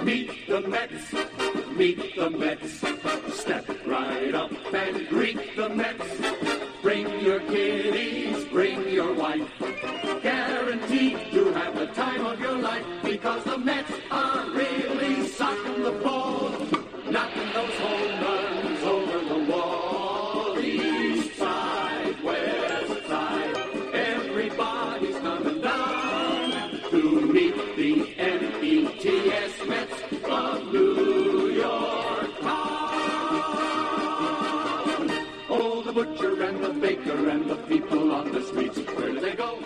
Meet the Mets, meet the Mets. Step right up and greet the Mets. Bring your kiddies, bring your wife. Guaranteed to have the time of your life because the Mets are really socking the ball, knocking those home runs over the wall. East side, west side, everybody's coming down to meet the Mets of New York town. Oh, the butcher and the baker and the people on the streets, where do they go?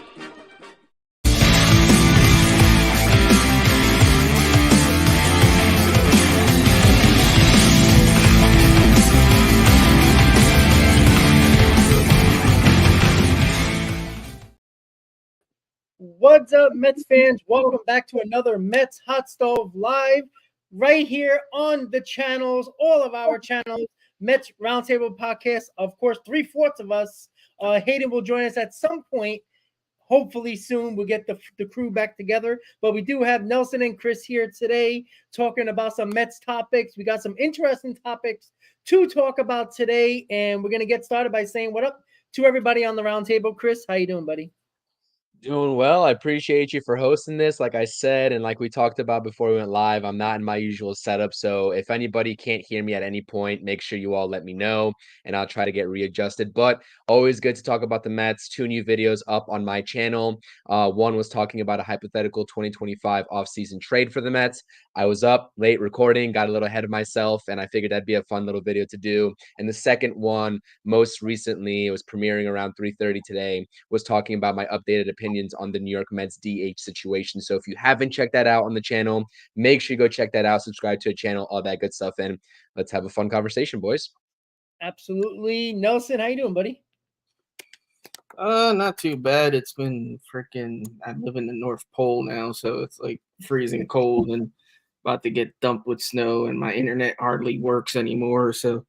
What's up, Mets fans? Welcome back to another Mets Hot Stove Live right here on the channels, all of our channels, Mets RoundTable Podcast. Of course, 3/4 of us. Hayden will join us at some point. Hopefully soon we'll get the crew back together. But we do have Nelson and Chris here today talking about some Mets topics. We got some interesting topics to talk about today. And we're going to get started by saying what up to everybody on the roundtable. Chris, how you doing, buddy? Doing well. I appreciate you for hosting this. Like I said, and like we talked about before we went live, I'm not in my usual setup. So if anybody can't hear me at any point, make sure you all let me know and I'll try to get readjusted. But always good to talk about the Mets. 2 new videos up on my channel. One was talking about a hypothetical 2025 offseason trade for the Mets. I was up late recording, got a little ahead of myself, and I figured that'd be a fun little video to do. And the second one, most recently, it was premiering around 3:30 today, was talking about my updated opinions on the New York Mets DH situation. So if you haven't checked that out on the channel, make sure you go check that out, subscribe to the channel, all that good stuff, and let's have a fun conversation, boys. Absolutely. Nelson, how you doing, buddy? Not too bad. It's been freaking, I live in the North Pole now, so it's like freezing cold and about to get dumped with snow, and my internet hardly works anymore. So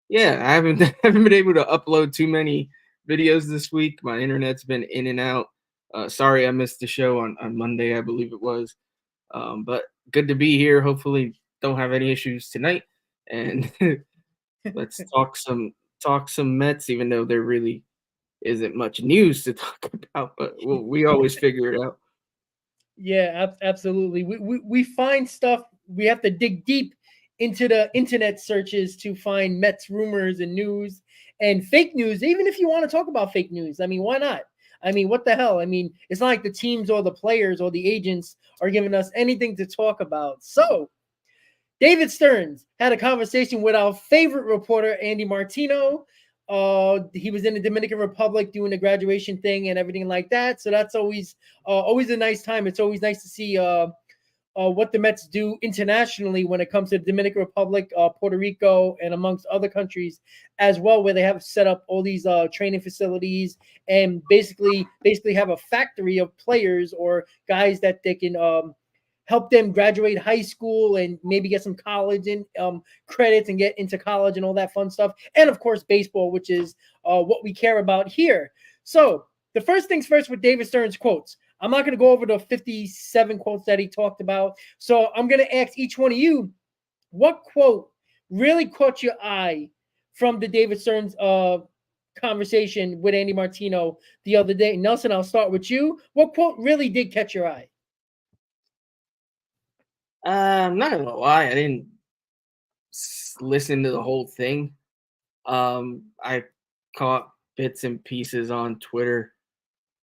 yeah, I haven't haven't been able to upload too many videos this week. My internet's been in and out. Sorry I missed the show on Monday, I believe it was. But good to be here. Hopefully don't have any issues tonight. And let's talk some Mets, even though there really isn't much news to talk about, but we always figure it out. Yeah, absolutely. We find stuff. We have to dig deep into the internet searches to find Mets rumors and news and fake news. Even if you want to talk about fake news, I mean, why not? I mean, what the hell? I mean, it's not like the teams or the players or the agents are giving us anything to talk about. So, David Stearns had a conversation with our favorite reporter, Andy Martino. He was in the Dominican Republic doing the graduation thing and everything like that. So that's always a nice time. It's always nice to see what the Mets do internationally when it comes to the Dominican Republic, Puerto Rico, and amongst other countries as well, where they have set up all these training facilities and basically have a factory of players or guys that they can help them graduate high school and maybe get some college and credits and get into college and all that fun stuff. And of course, baseball, which is what we care about here. So the first things first with David Stern's quotes. I'm not going to go over the 57 quotes that he talked about. So I'm going to ask each one of you, what quote really caught your eye from the David Stearns conversation with Andy Martino the other day? Nelson, I'll start with you. What quote really did catch your eye? I'm not gonna lie, I didn't listen to the whole thing. I caught bits and pieces on Twitter.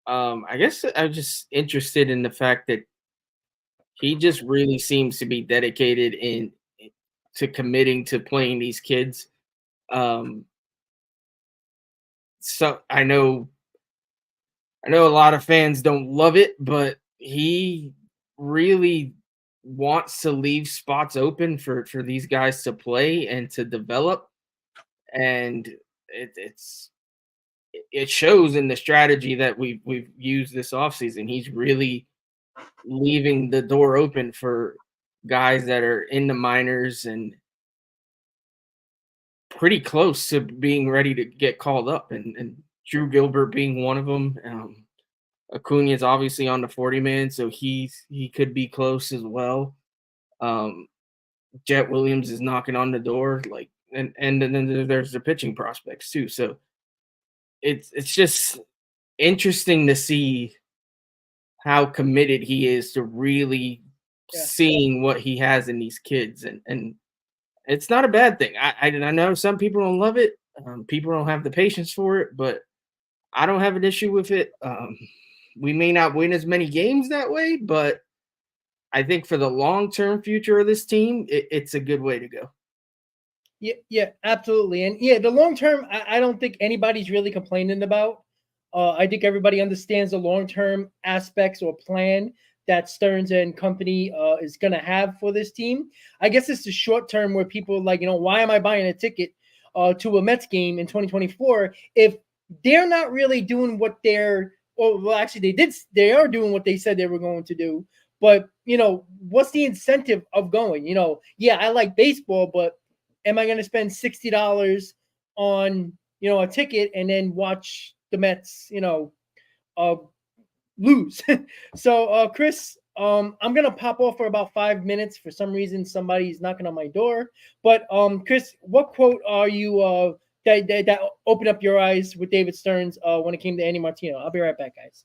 I guess I'm just interested in the fact that he just really seems to be dedicated to committing to playing these kids. So I know a lot of fans don't love it, but he really wants to leave spots open for these guys to play and to develop, and it shows in the strategy that we've used this offseason. He's really leaving the door open for guys that are in the minors and pretty close to being ready to get called up, and Drew Gilbert being one of them. Acuna is obviously on the 40-man, so he could be close as well. Jet Williams is knocking on the door, like, and then there's the pitching prospects too. So it's just interesting to see how committed he is to really Yeah. seeing what he has in these kids, and it's not a bad thing. I know some people don't love it, people don't have the patience for it, but I don't have an issue with it. We may not win as many games that way, but I think for the long term future of this team, it's a good way to go. Yeah, yeah, absolutely. And yeah, the long term, I don't think anybody's really complaining about. I think everybody understands the long term aspects or plan that Stearns and company is going to have for this team. I guess it's the short term where people are like, why am I buying a ticket to a Mets game in 2024 if they're not really doing what they're, or well, actually, they are doing what they said they were going to do. But, what's the incentive of going? Yeah, I like baseball, but am I going to spend $60 on a ticket and then watch the Mets uh, lose? So Chris, I'm gonna pop off for about 5 minutes. For some reason, somebody's knocking on my door. But Chris, what quote are you that opened up your eyes with David Stearns when it came to Andy Martino? I'll be right back, guys.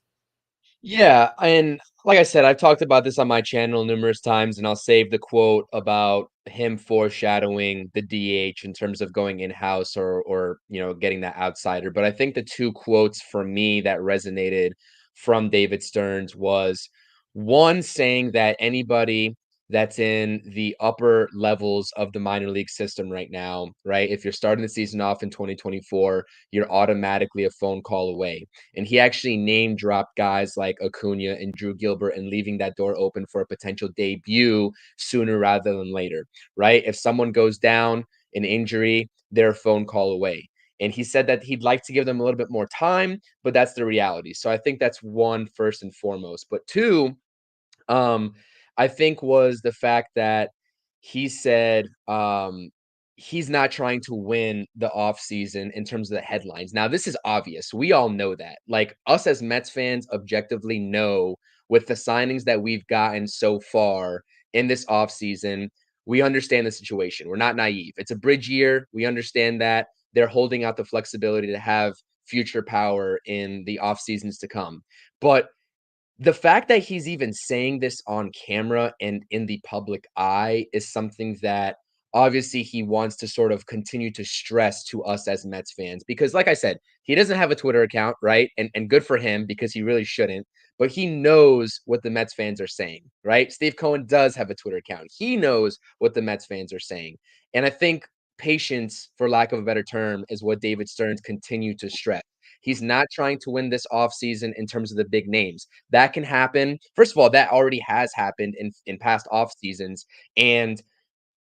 Yeah, and like I said, I've talked about this on my channel numerous times, and I'll save the quote about him foreshadowing the DH in terms of going in-house or getting that outsider. But I think the two quotes for me that resonated from David Stearns was one saying that anybody that's in the upper levels of the minor league system right now, right? If you're starting the season off in 2024, you're automatically a phone call away. And he actually name dropped guys like Acuna and Drew Gilbert and leaving that door open for a potential debut sooner rather than later, right? If someone goes down, an injury, they're a phone call away. And he said that he'd like to give them a little bit more time, but that's the reality. So I think that's one, first and foremost. But two, um, I think was the fact that he said he's not trying to win the offseason in terms of the headlines. Now, this is obvious. We all know that. Like us as Mets fans objectively know with the signings that we've gotten so far in this offseason, we understand the situation. We're not naive. It's a bridge year. We understand that they're holding out the flexibility to have future power in the off seasons to come. But the fact that he's even saying this on camera and in the public eye is something that obviously he wants to sort of continue to stress to us as Mets fans because like I said, he doesn't have a Twitter account, right? And good for him because he really shouldn't, but he knows what the Mets fans are saying, right? Steve Cohen does have a Twitter account. He knows what the Mets fans are saying. And I think patience, for lack of a better term, is what David Stearns continued to stress. He's not trying to win this offseason in terms of the big names. That can happen. First of all, that already has happened in past off seasons. And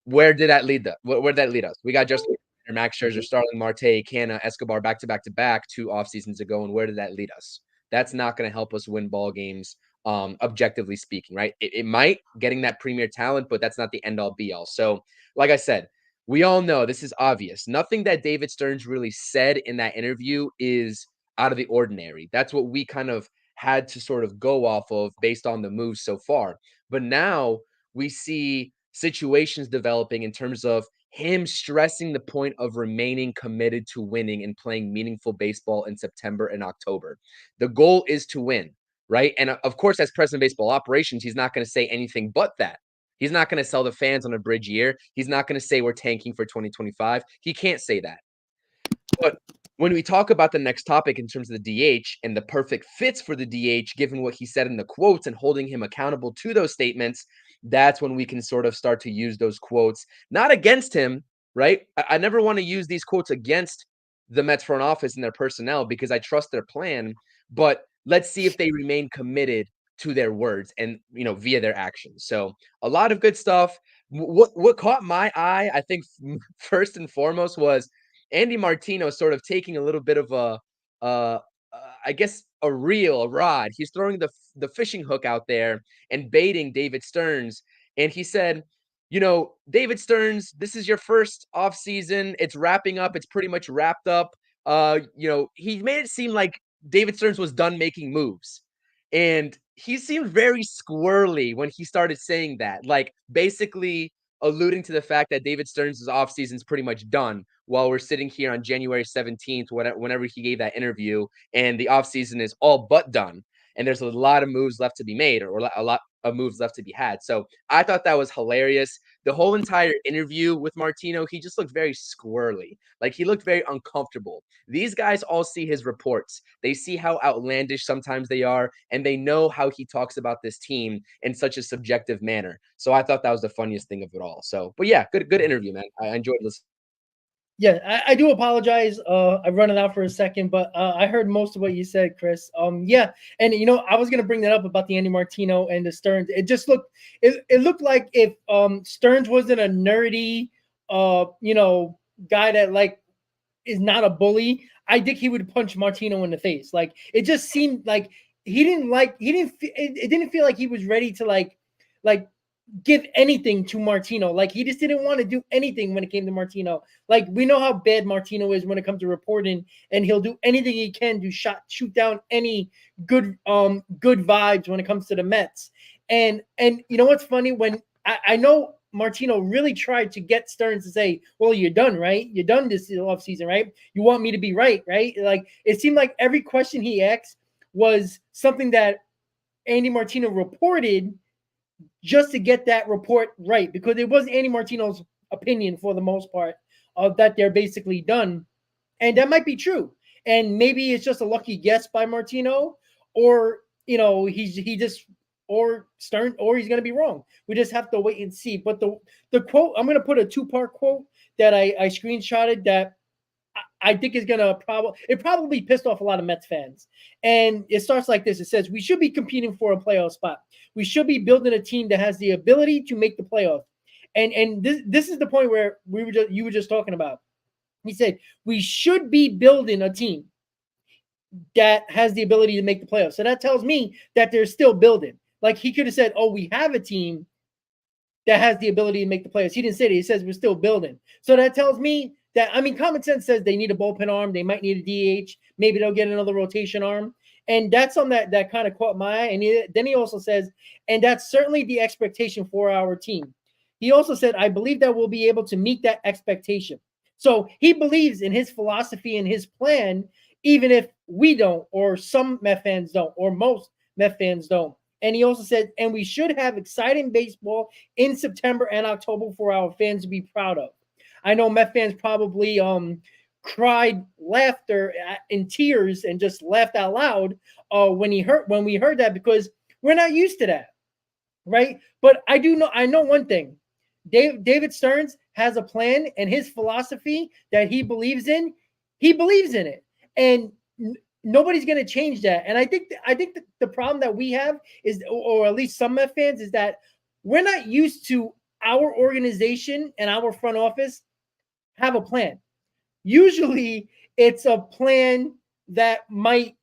where did that lead where did that lead us? We got Justin Max Scherzer, Starling Marte, Canna, Escobar back to back to back 2 off seasons ago. And where did that lead us? That's not going to help us win ball games, objectively speaking, right? It might getting that premier talent, but that's not the end all be all. So, like I said, we all know this is obvious. Nothing that David Stearns really said in that interview is out of the ordinary. That's what we kind of had to sort of go off of based on the moves so far. But now we see situations developing in terms of him stressing the point of remaining committed to winning and playing meaningful baseball in September and October. The goal is to win, right? And of course, as president of baseball operations, he's not going to say anything but that. He's not going to sell the fans on a bridge year. He's not going to say we're tanking for 2025. He can't say that. But when we talk about the next topic in terms of the DH and the perfect fits for the DH, given what he said in the quotes and holding him accountable to those statements, that's when we can sort of start to use those quotes, not against him, right? I never want to use these quotes against the Mets front office and their personnel because I trust their plan. But let's see if they remain committed to their words and via their actions. So a lot of good stuff. What caught my eye, I think, first and foremost was Andy Martino sort of taking a little bit of uh, I guess a rod. He's throwing the fishing hook out there and baiting David Stearns. And he said, David Stearns, this is your first off season. It's wrapping up. It's pretty much wrapped up. He made it seem like David Stearns was done making moves. And he seemed very squirrely when he started saying that. Like basically alluding to the fact that David Stearns' offseason is pretty much done while we're sitting here on January 17th, whenever he gave that interview, and the offseason is all but done. And there's a lot of moves left to be made, or a lot of moves left to be had. So I thought that was hilarious. The whole entire interview with Martino, he just looked very squirrely. Like, he looked very uncomfortable. These guys all see his reports. They see how outlandish sometimes they are, and they know how he talks about this team in such a subjective manner. So I thought that was the funniest thing of it all. So, but yeah, good interview, man. I enjoyed listening. Yeah, I do apologize. I run it out for a second, but I heard most of what you said, Chris. Yeah, and I was gonna bring that up about the Andy Martino and the Stearns. It just it looked like if Stearns wasn't a nerdy, guy that like is not a bully, I think he would punch Martino in the face. Like, it just seemed like it didn't feel like he was ready to like give anything to Martino. Like, he just didn't want to do anything when it came to Martino. Like, we know how bad Martino is when it comes to reporting, and he'll do anything he can to shoot down any good vibes when it comes to the Mets. And you know what's funny? When I know Martino really tried to get Stearns to say, well, you're done, right? You're done this offseason, right? You want me to be right? Like, it seemed like every question he asked was something that Andy Martino reported just to get that report right, because it was Andy Martino's opinion for the most part that they're basically done. And that might be true. And maybe it's just a lucky guess by Martino, or he just or Stern, or he's going to be wrong. We just have to wait and see. But the quote, I'm going to put a 2-part quote that I screenshotted that I think is going to probably pissed off a lot of Mets fans. And it starts like this. It says, we should be competing for a playoff spot. We should be building a team that has the ability to make the playoff. And this is the point where you were just talking about. He said, we should be building a team that has the ability to make the playoffs. So that tells me that they're still building. Like, he could have said, oh, we have a team that has the ability to make the playoffs. He didn't say that. He says we're still building. So that tells me that, common sense says they need a bullpen arm. They might need a DH. Maybe they'll get another rotation arm. And that's something that kind of caught my eye. And then he also says, and that's certainly the expectation for our team. He also said, I believe that we'll be able to meet that expectation. So he believes in his philosophy and his plan, even if we don't, or some Met fans don't, or most Met fans don't. And he also said, and we should have exciting baseball in September and October for our fans to be proud of. I know Met fans probably cried laughter in tears and just laughed out loud when we heard that, because we're not used to that, right? But I know one thing. David Stearns has a plan, and his philosophy that he believes in it. And nobody's going to change that. And I think the problem that we have is, or at least some Met fans, is that we're not used to our organization and our front office have a plan. Usually it's a plan that might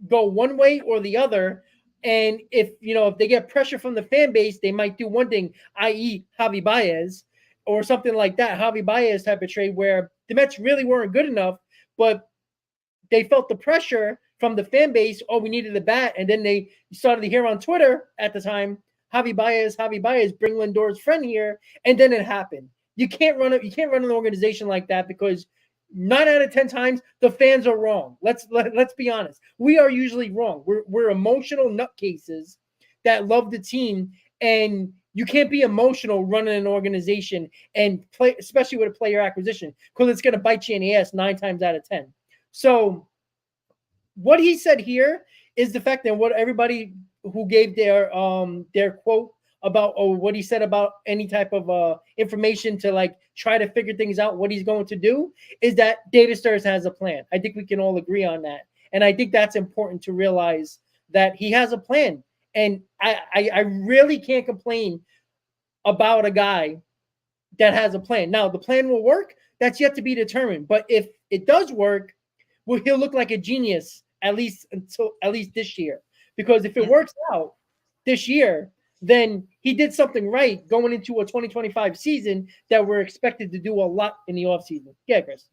go one way or the other. And if they get pressure from the fan base, they might do one thing, i.e. Javi Baez or something like that. Javi Baez type of trade where the Mets really weren't good enough, but they felt the pressure from the fan base. Oh, we needed a bat. And then they started to hear on Twitter at the time, Javi Baez, bring Lindor's friend here. And then it happened. You can't run an organization like that, because 9 out of 10 times the fans are wrong. Let's be honest. We are usually wrong. We're emotional nutcases that love the team, and you can't be emotional running an organization and play, especially with a player acquisition, because it's going to bite you in the ass 9 times out of 10. So what he said here is the fact that what everybody who gave their quote about, or what he said about any type of information to like try to figure things out, what he's going to do, is that David Stearns has a plan. I think we can all agree on that. And I think that's important to realize, that he has a plan. And I really can't complain about a guy that has a plan. Now, the plan will work. That's yet to be determined. But if it does work, well, he'll look like a genius, at least this year. Because if it works out this year, then he did something right going into a 2025 season that we're expected to do a lot in the offseason. Yeah, Chris.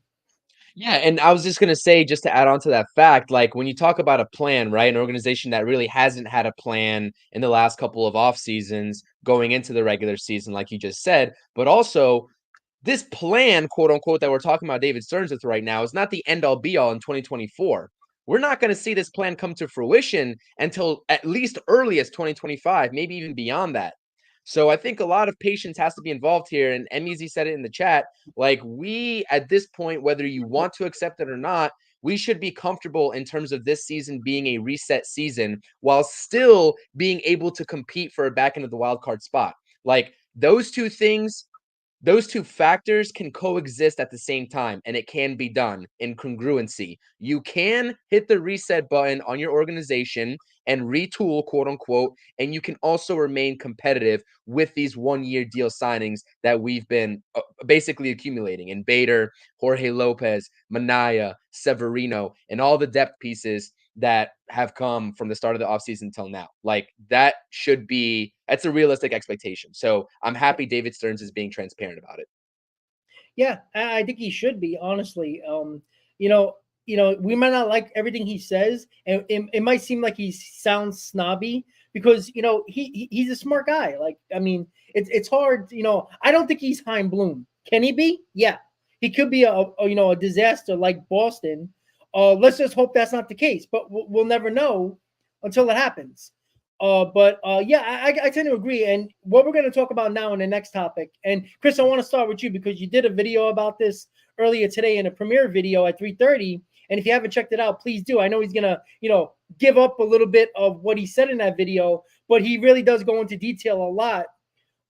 Yeah, and I was just gonna say, just to add on to that fact, like when you talk about a plan, right? An organization that really hasn't had a plan in the last couple of off seasons going into the regular season, like you just said, but also this plan, quote unquote, that we're talking about David Stearns with right now is not the end all be all in 2024. We're not going to see this plan come to fruition until at least early as 2025, maybe even beyond that. So I think a lot of patience has to be involved here. And MEZ said it in the chat. Like, we, at this point, whether you want to accept it or not, we should be comfortable in terms of this season being a reset season while still being able to compete for a back end of the wild card spot. Like, those two factors can coexist at the same time, and it can be done in congruency. You can hit the reset button on your organization and retool, quote unquote, and you can also remain competitive with these 1 year deal signings that we've been basically accumulating in Bader, Jorge Lopez, Manaya, Severino, and all the depth pieces that have come from the start of the offseason until now. Like, that's a realistic expectation. So I'm happy David Stearns is being transparent about it. Yeah, I think he should be, honestly. You know, we might not like everything he says, and it might seem like he sounds snobby because he's a smart guy. Like, I mean, it's hard. I don't think he's Hein Bloom. Can he be? Yeah, he could be a disaster like Boston. Let's just hope that's not the case, but we'll never know until it happens. But yeah, I tend to agree. And what we're going to talk about now in the next topic, and Chris, I want to start with you because you did a video about this earlier today in a premiere video at 3:30. And if you haven't checked it out, please do. I know he's gonna, give up a little bit of what he said in that video, but he really does go into detail a lot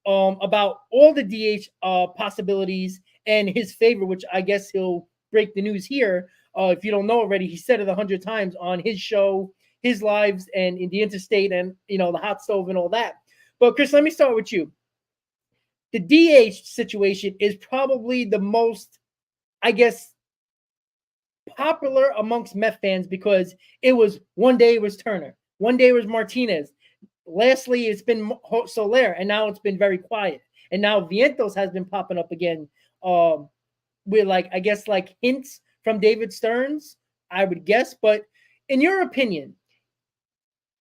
about all the DH possibilities and his favorite, which I guess he'll break the news here. If you don't know already, he said it 100 times on his show, his lives, and in the interstate, and the hot stove and all that. But Chris, let me start with you. The DH situation is probably the most, I guess, popular amongst Met fans because it was one day it was Turner, one day it was Martinez. Lastly, it's been Soler, and now it's been very quiet. And now Vientos has been popping up again, with I guess hints from David Stearns, I would guess. But in your opinion,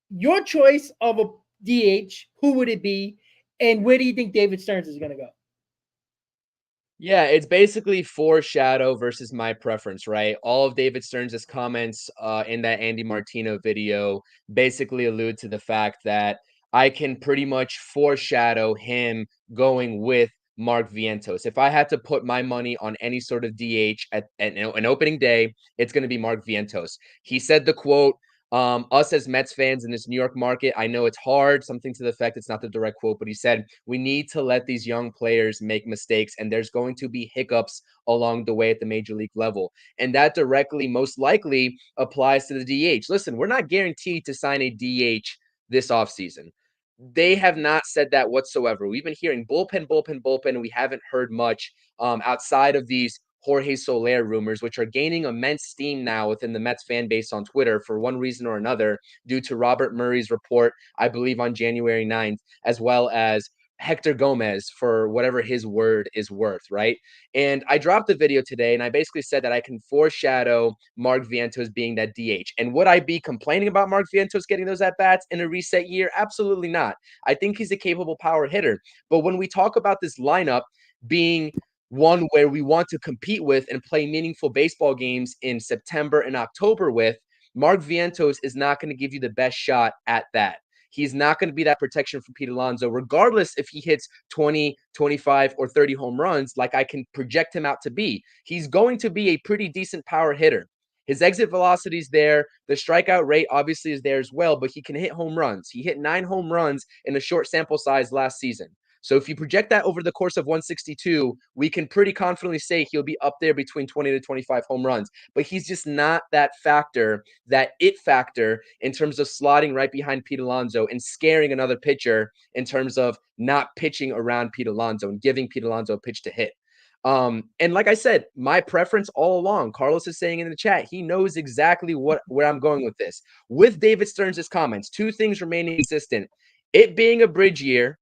your choice of a DH, who would it be, and where do you think David Stearns is going to go? Yeah, it's basically foreshadow versus my preference, right? All of David Stearns' comments in that Andy Martino video basically allude to the fact that I can pretty much foreshadow him going with Mark Vientos. If I had to put my money on any sort of DH at an opening day, it's going to be Mark Vientos. He said the quote, us as Mets fans in this New York market, I know it's hard, something to the effect, it's not the direct quote, but he said, we need to let these young players make mistakes, and there's going to be hiccups along the way at the major league level. And that directly, most likely, applies to the DH. Listen, we're not guaranteed to sign a DH this offseason. They have not said that whatsoever. We've been hearing bullpen, and we haven't heard much outside of these Jorge Soler rumors, which are gaining immense steam now within the Mets fan base on Twitter for one reason or another, due to Robert Murray's report, I believe on January 9th, as well as Hector Gomez for whatever his word is worth, right? And I dropped the video today and I basically said that I can foreshadow Mark Vientos being that DH. And would I be complaining about Mark Vientos getting those at-bats in a reset year? Absolutely not. I think he's a capable power hitter. But when we talk about this lineup being one where we want to compete with and play meaningful baseball games in September and October with, Mark Vientos is not going to give you the best shot at that. He's not going to be that protection for Pete Alonso, regardless if he hits 20, 25, or 30 home runs like I can project him out to be. He's going to be a pretty decent power hitter. His exit velocity is there. The strikeout rate obviously is there as well, but he can hit home runs. He hit 9 home runs in a short sample size last season. So if you project that over the course of 162, we can pretty confidently say he'll be up there between 20 to 25 home runs. But he's just not that factor, that it factor in terms of slotting right behind Pete Alonso and scaring another pitcher in terms of not pitching around Pete Alonso and giving Pete Alonso a pitch to hit. And like I said, my preference all along, Carlos is saying in the chat, he knows exactly where I'm going with this. With David Stearns' comments, two things remaining consistent. It being a bridge year,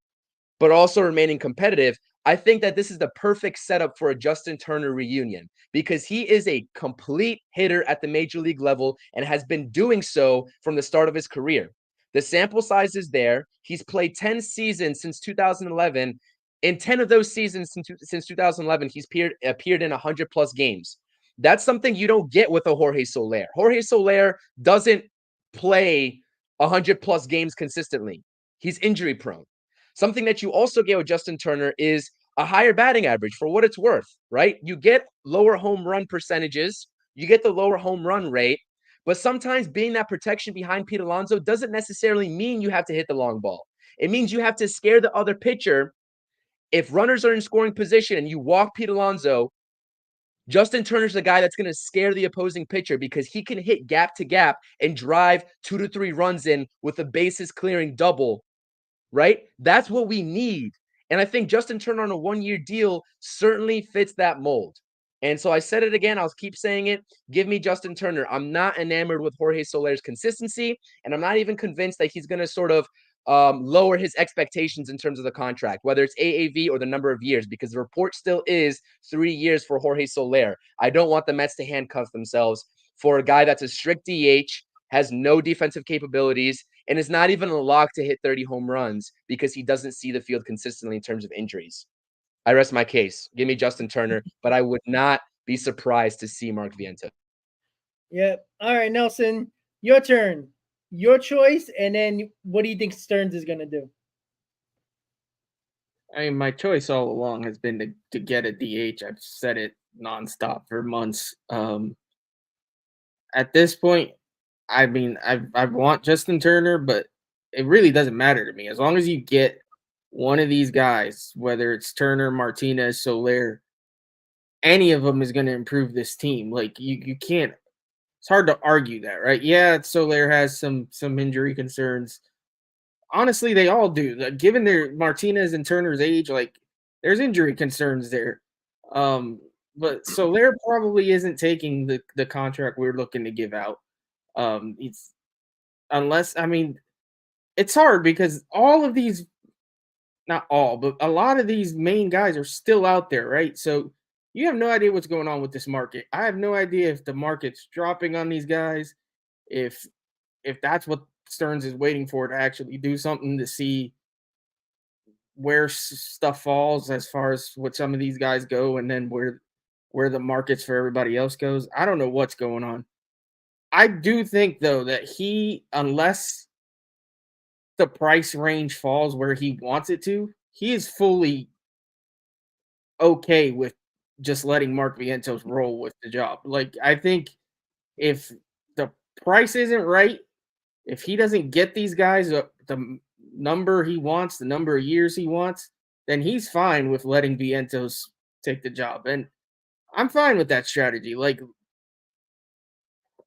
but also remaining competitive. I think that this is the perfect setup for a Justin Turner reunion because he is a complete hitter at the major league level and has been doing so from the start of his career. The sample size is there. He's played 10 seasons since 2011. In 10 of those seasons since 2011, he's appeared in 100 plus games. That's something you don't get with a Jorge Soler. Jorge Soler doesn't play 100 plus games consistently. He's injury prone. Something that you also get with Justin Turner is a higher batting average for what it's worth, right? You get lower home run percentages, you get the lower home run rate, but sometimes being that protection behind Pete Alonso doesn't necessarily mean you have to hit the long ball. It means you have to scare the other pitcher. If runners are in scoring position and you walk Pete Alonso, Justin Turner's the guy that's going to scare the opposing pitcher because he can hit gap to gap and drive 2 to 3 runs in with a bases clearing double, right? That's what we need. And I think Justin Turner on a 1-year deal certainly fits that mold. And so I said it again, I'll keep saying it. Give me Justin Turner. I'm not enamored with Jorge Soler's consistency, and I'm not even convinced that he's going to sort of lower his expectations in terms of the contract, whether it's AAV or the number of years, because the report still is 3 years for Jorge Soler. I don't want the Mets to handcuff themselves for a guy that's a strict DH, has no defensive capabilities, and is not even a lock to hit 30 home runs because he doesn't see the field consistently in terms of injuries. I rest my case. Give me Justin Turner, but I would not be surprised to see Mark Vientos. Yeah. All right, Nelson, your turn. Your choice, and then what do you think Stearns is going to do? I mean, my choice all along has been to get a DH. I've said it nonstop for months. At this point, I mean, I want Justin Turner, but it really doesn't matter to me as long as you get one of these guys, whether it's Turner, Martinez, Soler, any of them is going to improve this team. Like you can't. It's hard to argue that, right? Yeah, Soler has some injury concerns. Honestly, they all do. Given their Martinez and Turner's age, like there's injury concerns there. But Soler probably isn't taking the contract we're looking to give out. It's unless I mean, it's hard because all of these, not all, but a lot of these main guys are still out there, right? So you have no idea what's going on with this market. I have no idea if the market's dropping on these guys, if that's what Stearns is waiting for to actually do something to see where stuff falls as far as what some of these guys go, and then where the markets for everybody else goes. I don't know what's going on. I do think though that unless the price range falls where he wants it to, he is fully okay with just letting Mark Vientos roll with the job. Like I think if the price isn't right, if he doesn't get these guys the number he wants, the number of years he wants, then he's fine with letting Vientos take the job. And I'm fine with that strategy. Like,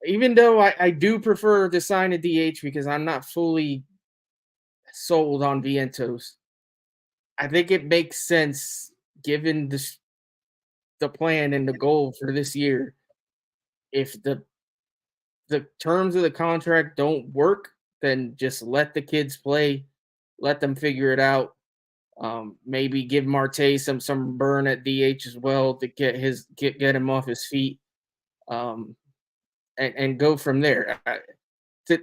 even though I do prefer to sign a DH because I'm not fully sold on Vientos, I think it makes sense given the plan and the goal for this year. If the terms of the contract don't work, then just let the kids play, let them figure it out. Maybe give Marte some burn at DH as well to get him off his feet, and go from there.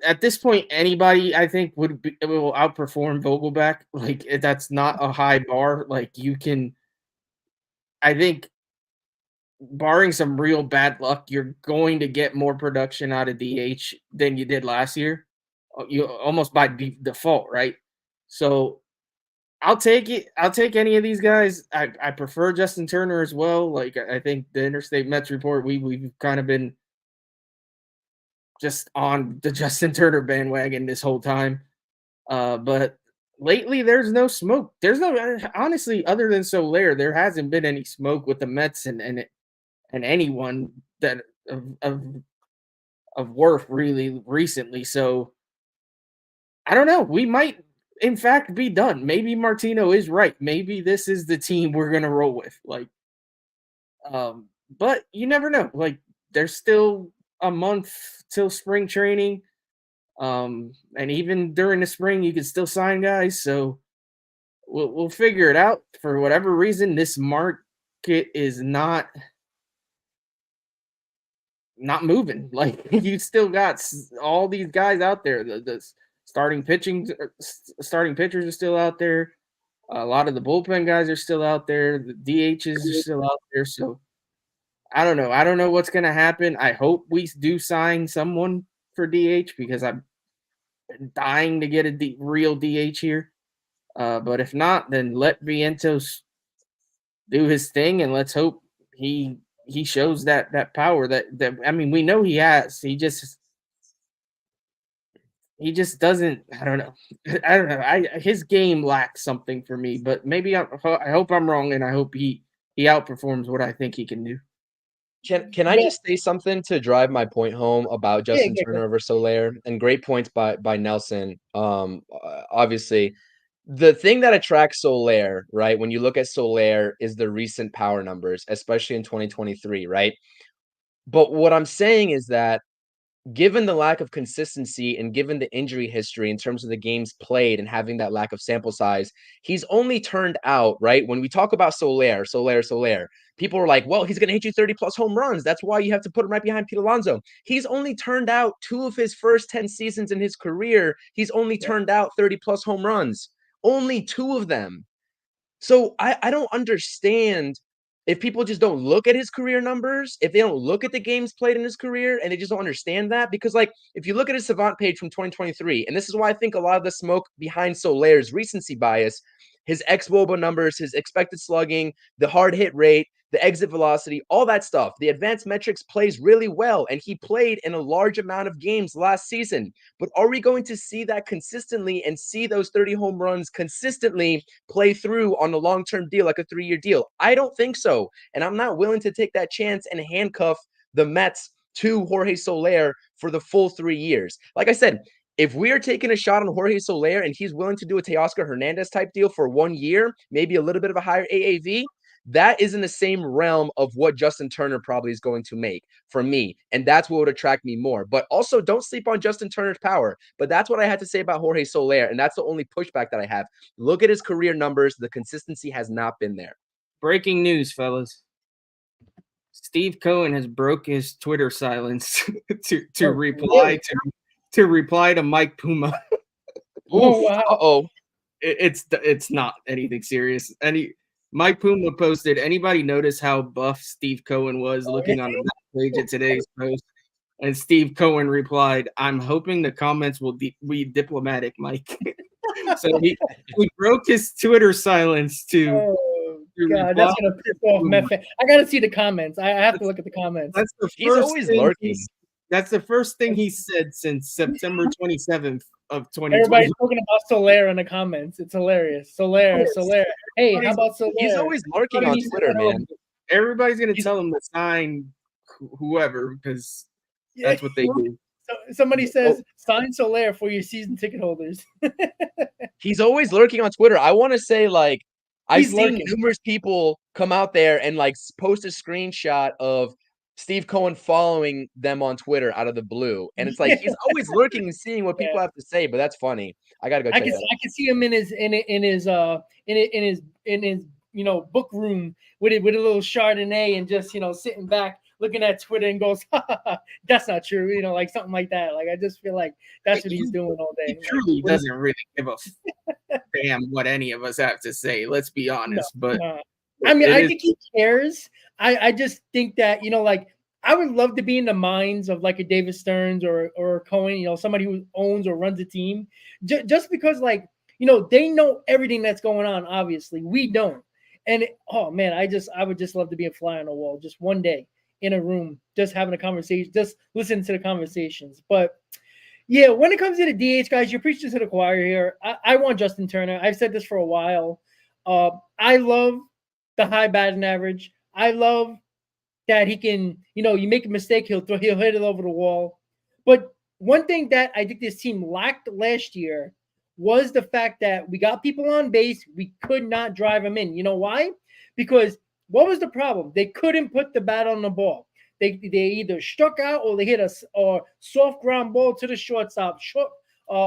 At this point, anybody I think will outperform Vogelback. Like that's not a high bar. Like you can, I think, barring some real bad luck, you're going to get more production out of DH than you did last year. You almost by default, right? So I'll take it. I'll take any of these guys. I prefer Justin Turner as well. Like I think the Interstate Mets report, we've kind of been just on the Justin Turner bandwagon this whole time. But lately there's no smoke. There's no, honestly, other than Soler, there hasn't been any smoke with the Mets and anyone that of worth really recently. So I don't know. We might in fact be done. Maybe Martino is right. Maybe this is the team we're gonna roll with. Like, but you never know. Like, there's still a month till spring training. And even during the spring, you can still sign guys. So we'll figure it out. For whatever reason, this market is not moving. Like, you still got all these guys out there. The starting pitchers are still out there. A lot of the bullpen guys are still out there. The DHs are still out there. So I don't know. I don't know what's going to happen. I hope we do sign someone for DH because I'm dying to get a real DH here. But if not, then let Vientos do his thing, and let's hope he shows that power that I mean, we know he has. He just doesn't. I don't know. I don't know. His game lacks something for me, but maybe I hope I'm wrong, and I hope he outperforms what I think he can do. Can I just say something to drive my point home about Justin Turner over Soler? And great points by Nelson. Obviously, the thing that attracts Soler, right, when you look at Soler, is the recent power numbers, especially in 2023, right? But what I'm saying is that given the lack of consistency and given the injury history in terms of the games played and having that lack of sample size, he's only turned out, right? When we talk about Soler, people are like, well, he's going to hit you 30 plus home runs. That's why you have to put him right behind Pete Alonso. He's only turned out 2 of his first 10 seasons in his career. He's only turned out 30 plus home runs. Only 2 of them. So I don't understand if people just don't look at his career numbers, if they don't look at the games played in his career and they just don't understand that. Because, like, if you look at his Savant page from 2023, and this is why I think a lot of the smoke behind Soler's recency bias, his ex-WOBA numbers, his expected slugging, the hard hit rate, the exit velocity, all that stuff, the advanced metrics plays really well. And he played in a large amount of games last season. But are we going to see that consistently and see those 30 home runs consistently play through on a long-term deal, like a 3-year deal? I don't think so. And I'm not willing to take that chance and handcuff the Mets to Jorge Soler for the full 3 years. Like I said, if we are taking a shot on Jorge Soler and he's willing to do a Teoscar Hernandez type deal for 1 year, maybe a little bit of a higher AAV, that is in the same realm of what Justin Turner probably is going to make for me. And that's what would attract me more. But also, don't sleep on Justin Turner's power. But that's what I had to say about Jorge Soler. And that's the only pushback that I have. Look at his career numbers. The consistency has not been there. Breaking news, fellas. Steve Cohen has broke his Twitter silence to reply to Mike Puma. Oh, wow. Uh-oh. It's not anything serious. Mike Puma posted, anybody notice how buff Steve Cohen was looking on the page of today's post? And Steve Cohen replied, I'm hoping the comments will be diplomatic, Mike. So he broke his Twitter silence to God, that's gonna piss off Met fans. I gotta see the comments. I have to look at the comments. He's always lurking. That's the first thing he said since September 27th of 2020. Everybody's talking about Soler in the comments. It's hilarious. Soler. Hey, how about Soler? He's always lurking on Twitter, man. Everybody's gonna tell him to sign whoever because that's what they do. So somebody says sign Soler for your season ticket holders. He's always lurking on Twitter. I want to say, like, I've seen lurking. numerous people come out there and like post a screenshot of Steve Cohen following them on Twitter out of the blue. And it's like he's always looking and seeing what people have to say, but that's funny. I gotta go check that out. I can see him in his book room with a little Chardonnay and just sitting back looking at Twitter and goes, that's not true, like something like that. Like I just feel like that's what he's doing all day. He truly doesn't really give a damn what any of us have to say, let's be honest. But I mean, I think he cares. I just think that, like I would love to be in the minds of like a David Stearns or Cohen, somebody who owns or runs a team, just because they know everything that's going on. Obviously, we don't. And oh man, I would just love to be a fly on the wall, just one day in a room, just having a conversation, just listening to the conversations. But yeah, when it comes to the DH guys, you're preaching to the choir here. I want Justin Turner. I've said this for a while. I love the high batting average. I love that he can, you make a mistake, he'll hit it over the wall. But one thing that I think this team lacked last year was the fact that we got people on base, we could not drive them in. You know why? Because what was the problem? They couldn't put the bat on the ball. They either struck out or they hit a soft ground ball to the shortstop,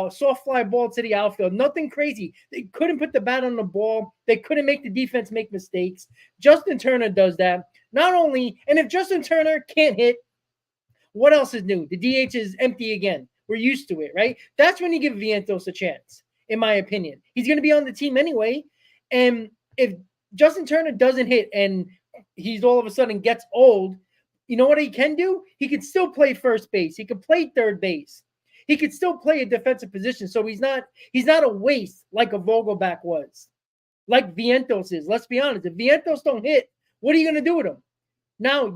soft fly ball to the outfield. Nothing crazy. They couldn't put the bat on the ball. They couldn't make the defense make mistakes. Justin Turner does that. Not only, and if Justin Turner can't hit, what else is new? The DH is empty again. We're used to it, right? That's when you give Vientos a chance, in my opinion. He's going to be on the team anyway. And if Justin Turner doesn't hit and he's all of a sudden gets old, you know what he can do? He can still play first base. He can play third base. He could still play a defensive position. So he's not a waste like a Vogelback was, like Vientos is. Let's be honest. If Vientos don't hit, what are you going to do with him? Now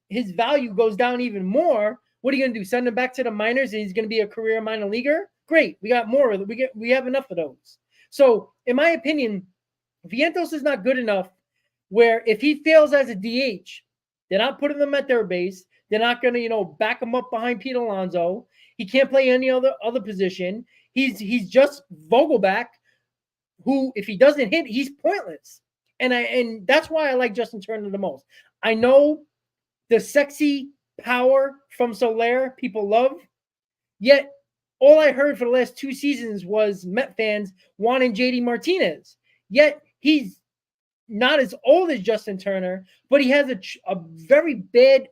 his value goes down even more. What are you going to do? Send him back to the minors and he's going to be a career minor leaguer? Great. We got more of it. We have enough of those. So in my opinion, Vientos is not good enough where if he fails as a DH, they're not putting him at third base. They're not going to, back him up behind Pete Alonso. He can't play any other position. He's just Vogelback, who, if he doesn't hit, he's pointless. And that's why I like Justin Turner the most. I know the sexy power from Soler people love, yet all I heard for the last 2 seasons was Met fans wanting JD Martinez. Yet he's not as old as Justin Turner, but he has a very bad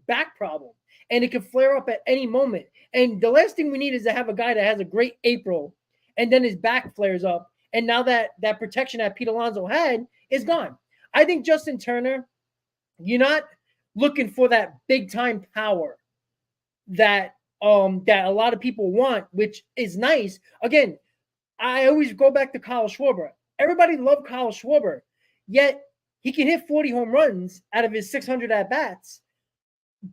back problem, and it could flare up at any moment. And the last thing we need is to have a guy that has a great April, and then his back flares up, and now that protection that Pete Alonso had is gone. I think Justin Turner, you're not looking for that big time power that a lot of people want, which is nice. Again, I always go back to Kyle Schwarber. Everybody loved Kyle Schwarber, yet he can hit 40 home runs out of his 600 at bats,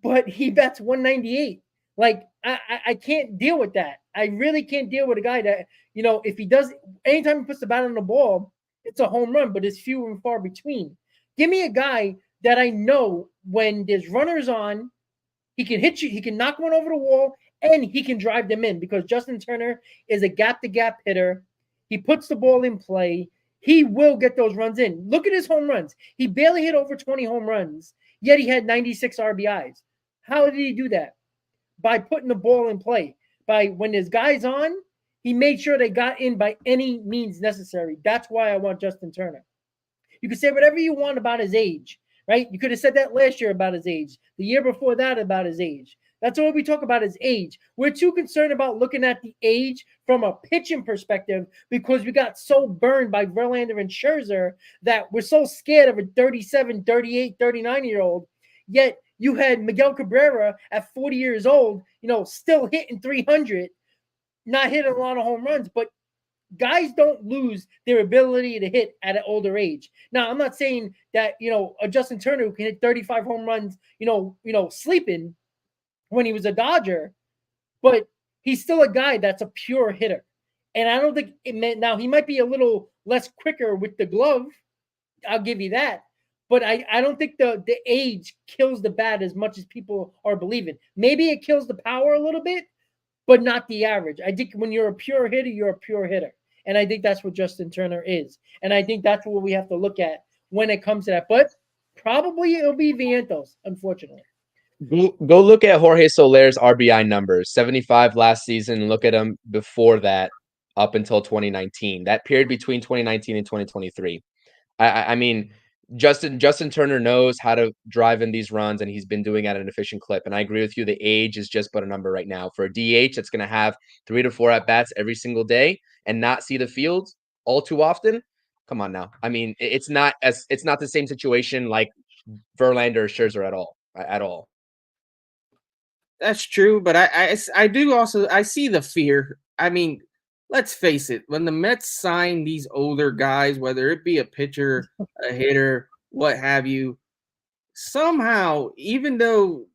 but he bats 198. Like I can't deal with that. I really can't deal with a guy that, if he does, anytime he puts the bat on the ball, it's a home run, but it's few and far between. Give me a guy that I know when there's runners on, he can hit you, he can knock one over the wall, and he can drive them in, because Justin Turner is a gap-to-gap hitter. He puts the ball in play. He will get those runs in. Look at his home runs. He barely hit over 20 home runs, yet he had 96 RBIs. How did he do that? By putting the ball in play. By when there's guys on, he made sure they got in by any means necessary. That's why I want Justin Turner. You can say whatever you want about his age, right? You could have said that last year about his age, the year before that about his age. That's all we talk about, is age. We're too concerned about looking at the age from a pitching perspective because we got so burned by Verlander and Scherzer that we're so scared of a 37, 38, 39-year-old. Yet you had Miguel Cabrera at 40 years old, still hitting 300, not hitting a lot of home runs, but guys don't lose their ability to hit at an older age. Now, I'm not saying that, a Justin Turner who can hit 35 home runs, sleeping when he was a Dodger, but he's still a guy that's a pure hitter. And I don't think now he might be a little less quicker with the glove. I'll give you that. But I don't think the age kills the bat as much as people are believing. Maybe it kills the power a little bit, but not the average. I think when you're a pure hitter, you're a pure hitter. And I think that's what Justin Turner is. And I think that's what we have to look at when it comes to that. But probably it'll be Vientos, unfortunately. Go look at Jorge Soler's RBI numbers, 75 last season. Look at him before that up until 2019, that period between 2019 and 2023. I mean, Justin Turner knows how to drive in these runs, and he's been doing at an efficient clip. And I agree with you. The age is just but a number right now. For a DH that's going to have 3 to 4 at-bats every single day and not see the field all too often, come on now. I mean, it's not the same situation like Verlander or Scherzer at all. That's true, but I do also, I see the fear. I mean, let's face it, when the Mets sign these older guys, whether it be a pitcher, a hitter, what have you, somehow, even though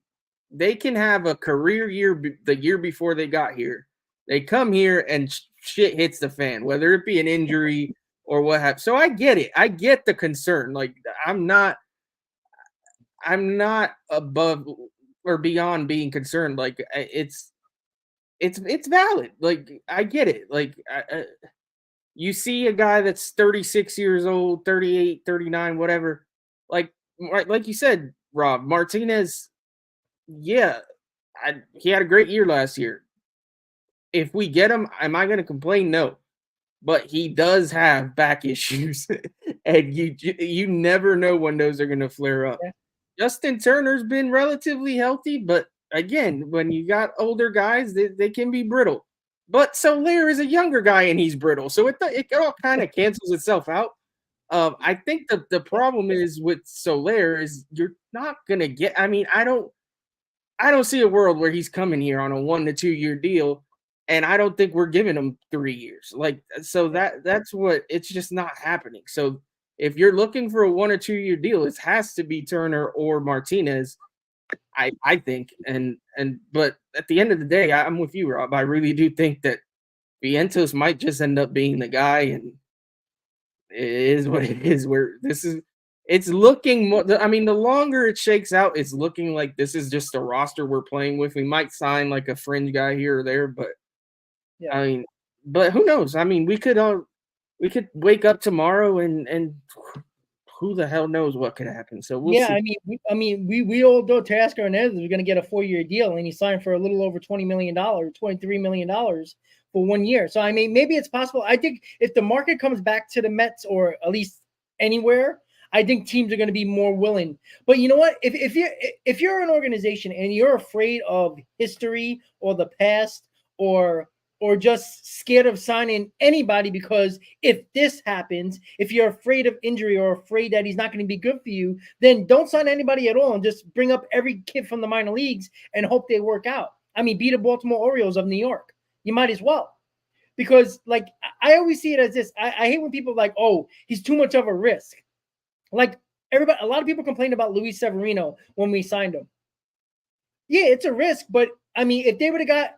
they can have a career year the year before they got here, they come here and shit hits the fan, whether it be an injury or what have. So I get it. I get the concern. Like, I'm not above or beyond being concerned. Like, it's valid. Like, I get it. Like, you see a guy that's 36 years old, 38, 39, whatever. Like you said, Rob, Martinez, yeah, he had a great year last year. if we get him, am I going to complain? No. But he does have back issues, and you never know when those are going to flare up. Yeah. Justin Turner's been relatively healthy, but again, when you got older guys, they can be brittle. But Soler is a younger guy and he's brittle, so it all kind of cancels itself out. I think the problem is with Soler is you're not gonna get. I mean, I don't see a world where he's coming here on a 1 to 2 year deal, and I don't think we're giving him 3 years. Like, so that's what it's just not happening. So if you're looking for a 1 or 2 year deal, it has to be Turner or Martinez, I think. But at the end of the day, I'm with you, Rob. I really do think that Vientos might just end up being the guy, and it is what it is. Where it's looking more. I mean, the longer it shakes out, it's looking like this is just a roster we're playing with. We might sign like a fringe guy here or there, but Yeah. I mean, but who knows? I mean, we could wake up tomorrow and who the hell knows what could happen. So we'll see. We all know Teoscar Hernandez was going to get a 4-year deal, and he signed for a little over $20 million, $23 million for 1 year. So I mean, maybe it's possible. I think if the market comes back to the Mets or at least anywhere, I think teams are going to be more willing. But you know what? If you're an organization and you're afraid of history or the past or just scared of signing anybody because if this happens, if you're afraid of injury or afraid that he's not going to be good for you, then don't sign anybody at all and just bring up every kid from the minor leagues and hope they work out. I mean, be the Baltimore Orioles of New York. You might as well. Because, like, I always see it as this. I hate when people are like, oh, he's too much of a risk. Like, a lot of people complained about Luis Severino when we signed him. Yeah, it's a risk, but, I mean, if they would have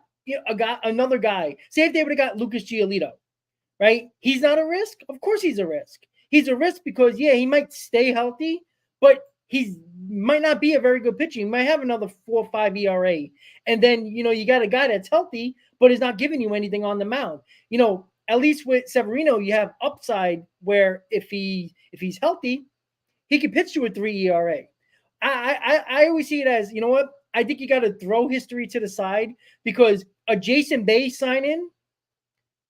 got another guy, say if they would have got Lucas Giolito, right? He's not a risk. Of course he's a risk. He's a risk because, yeah, he might stay healthy, but he might not be a very good pitcher. He might have another 4 or 5 ERA. And then, you got a guy that's healthy, but is not giving you anything on the mound. At least with Severino, you have upside where if he's healthy, he can pitch you a 3 ERA. I always see it as, you know what? I think you got to throw history to the side because a Jason Bay sign-in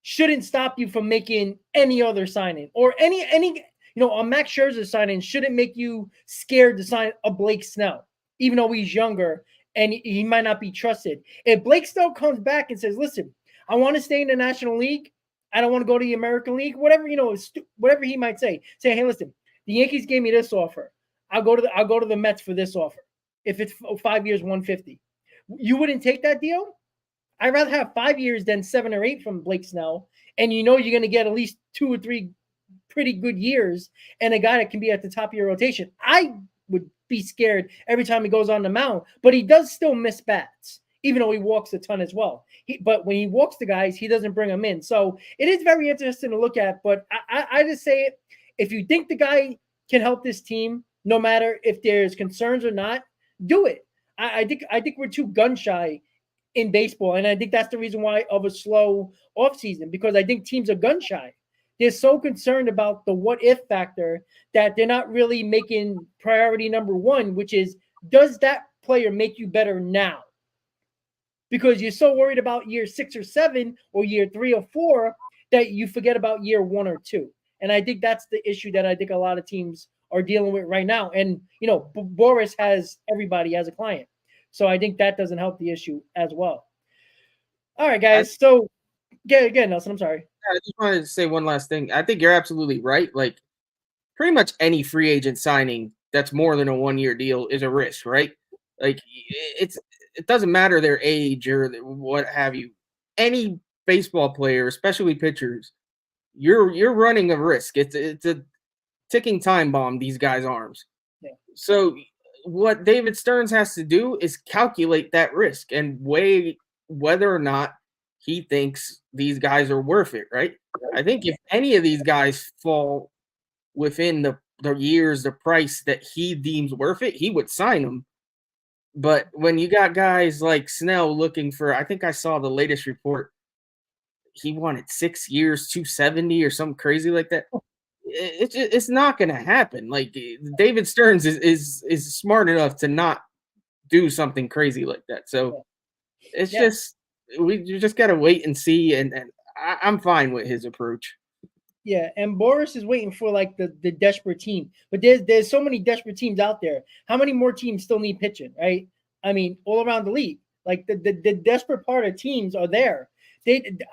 shouldn't stop you from making any other sign-in or any a Max Scherzer sign-in shouldn't make you scared to sign a Blake Snell, even though he's younger and he might not be trusted. If Blake Snell comes back and says, listen, I want to stay in the National League. I don't want to go to the American League, whatever, whatever he might say, hey, listen, the Yankees gave me this offer. I'll go to the Mets for this offer. If it's 5 years, 150, you wouldn't take that deal. I'd rather have 5 years than 7 or 8 from Blake Snell. And you're going to get at least 2 or 3 pretty good years and a guy that can be at the top of your rotation. I would be scared every time he goes on the mound, but he does still miss bats, even though he walks a ton as well. But when he walks the guys, he doesn't bring them in. So it is very interesting to look at, but I just say it. If you think the guy can help this team, no matter if there's concerns or not, do it. I think we're too gun shy in baseball, and I think that's the reason why of a slow offseason, because I think teams are gun shy. They're so concerned about the what if factor that they're not really making priority number one, which is, does that player make you better now? Because you're so worried about year 6 or 7 or year 3 or 4 that you forget about year 1 or 2. And I think that's the issue that I think a lot of teams are dealing with right now. And, Boris has everybody as a client. So I think that doesn't help the issue as well. All right, guys. So, again, Nelson, I'm sorry. I just wanted to say one last thing. I think you're absolutely right. Like, pretty much any free agent signing that's more than a 1 year deal is a risk, right? Like, it doesn't matter their age or what have you. Any baseball player, especially pitchers, you're running a risk. It's a ticking time bomb, these guys' arms. Yeah. So what David Stearns has to do is calculate that risk and weigh whether or not he thinks these guys are worth it, right? I think if any of these guys fall within the years, the price that he deems worth it, he would sign them. But when you got guys like Snell looking for, I think I saw the latest report, he wanted 6 years, 270 or something crazy like that. It's not going to happen. Like, David Stearns is smart enough to not do something crazy like that. So it's just We just got to wait and see. And I'm fine with his approach. Yeah, and Boris is waiting for like the desperate team. But there's so many desperate teams out there. How many more teams still need pitching, right? I mean, all around the league. Like the desperate part of teams are there.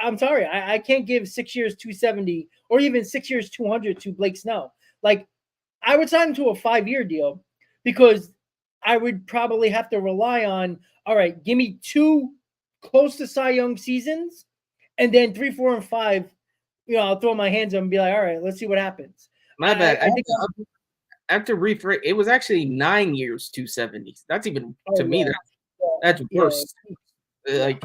I'm sorry, I can't give 6 years 270 or even 6 years 200 to Blake Snell. Like I would sign him to a 5 year deal because I would probably have to rely on, all right, give me two close to Cy Young seasons, and then 3, 4, and 5, I'll throw my hands up and be like, all right, let's see what happens. My bad. I think I have to rephrase. It was actually 9 years 270. That's even to me. That's worse. Like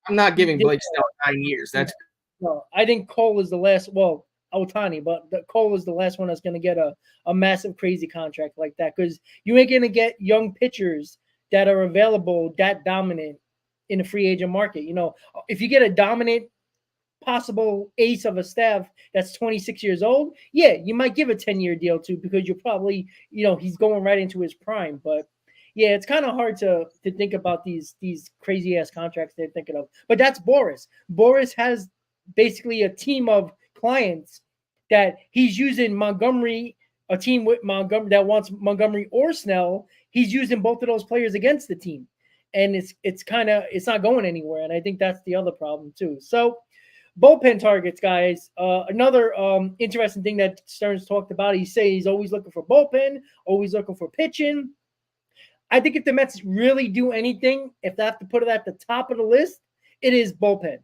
I'm not giving Blake Snell 9 years. That's no. I think Cole is the last. Well, Otani, but Cole is the last one that's going to get a massive crazy contract like that because you ain't going to get young pitchers that are available that dominant in the free agent market. If you get a dominant possible ace of a staff that's 26 years old, yeah, you might give a 10-year deal to because you're probably, he's going right into his prime. But yeah, it's kind of hard to think about these crazy ass contracts they're thinking of. But that's Boris. Boris has basically a team of clients that he's using Montgomery, a team with Montgomery that wants Montgomery or Snell. He's using both of those players against the team. And it's not going anywhere. And I think that's the other problem too. So bullpen targets, guys. Another interesting thing that Stearns talked about. He says he's always looking for bullpen, always looking for pitching. I think if the Mets really do anything, if they have to put it at the top of the list, it is bullpen.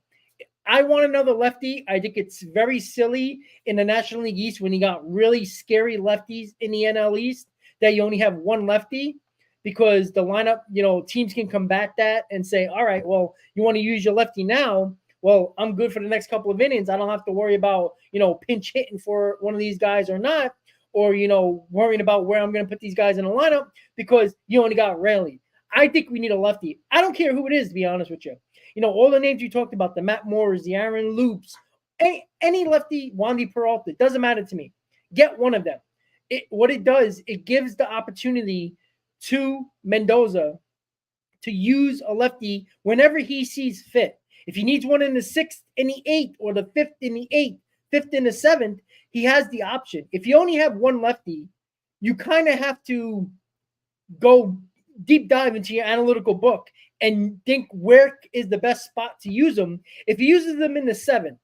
I want another lefty. I think it's very silly in the National League East when you got really scary lefties in the NL East that you only have one lefty because the lineup, teams can combat that and say, all right, well, you want to use your lefty now. Well, I'm good for the next couple of innings. I don't have to worry about, pinch hitting for one of these guys or not, or, worrying about where I'm going to put these guys in the lineup because you only got Rayleigh. I think we need a lefty. I don't care who it is, to be honest with you. All the names you talked about, the Matt Moores, the Aaron Loops, any lefty, Wandy Peralta, doesn't matter to me. Get one of them. What it does, it gives the opportunity to Mendoza to use a lefty whenever he sees fit. If he needs one in the 6th, in the 8th, or the 5th in the 8th, 5th in the 7th, he has the option. If you only have one lefty, you kind of have to go deep dive into your analytical book and think where is the best spot to use them. If he uses them in the 7th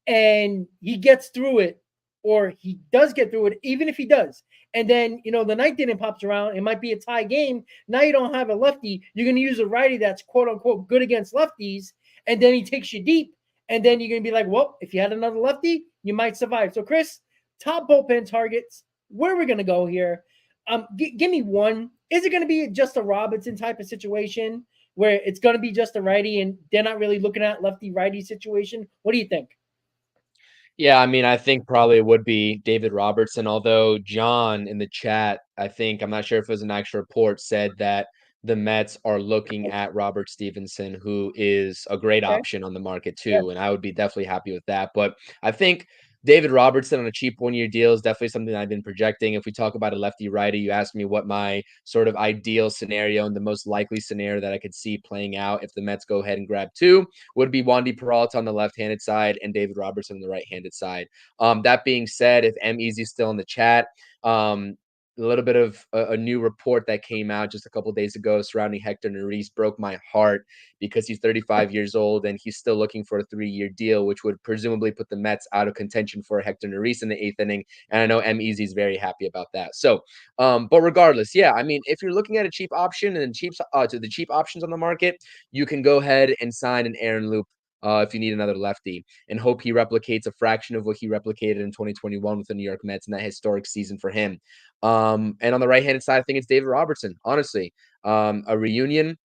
and he gets through it, or he does get through it, even if he does, and then, the 9th inning pops around, it might be a tie game. Now you don't have a lefty. You're going to use a righty that's quote unquote good against lefties, and then he takes you deep, and then you're going to be like, well, if you had another lefty, you might survive. So, Chris, top bullpen targets, where are we going to go here? Give me one. Is it going to be just a Robinson type of situation where it's going to be just a righty and they're not really looking at lefty-righty situation? What do you think? Yeah, I mean, I think probably it would be David Robertson, although John in the chat, I'm not sure if it was an actual report, said that the Mets are looking at Robert Stevenson, who is a great option on the market too, and I would be definitely happy with that. But I think David Robertson on a cheap 1-year deal is definitely something that I've been projecting. If we talk about a lefty-righty, you asked me what my sort of ideal scenario and the most likely scenario that I could see playing out if the Mets go ahead and grab two would be Wandy Peralta on the left-handed side and David Robertson on the right-handed side. That being said, if M Easy still in the chat, a little bit of a new report that came out just a couple days ago surrounding Hector Neris broke my heart because he's 35 years old and he's still looking for a 3-year deal, which would presumably put the Mets out of contention for Hector Neris in the 8th inning. And I know M Easy is very happy about that. So, but regardless, yeah, I mean, if you're looking at a cheap option and to the cheap options on the market, you can go ahead and sign an Aaron Loop if you need another lefty, and hope he replicates a fraction of what he replicated in 2021 with the New York Mets in that historic season for him. And on the right-handed side, I think it's David Robertson, honestly. A reunion.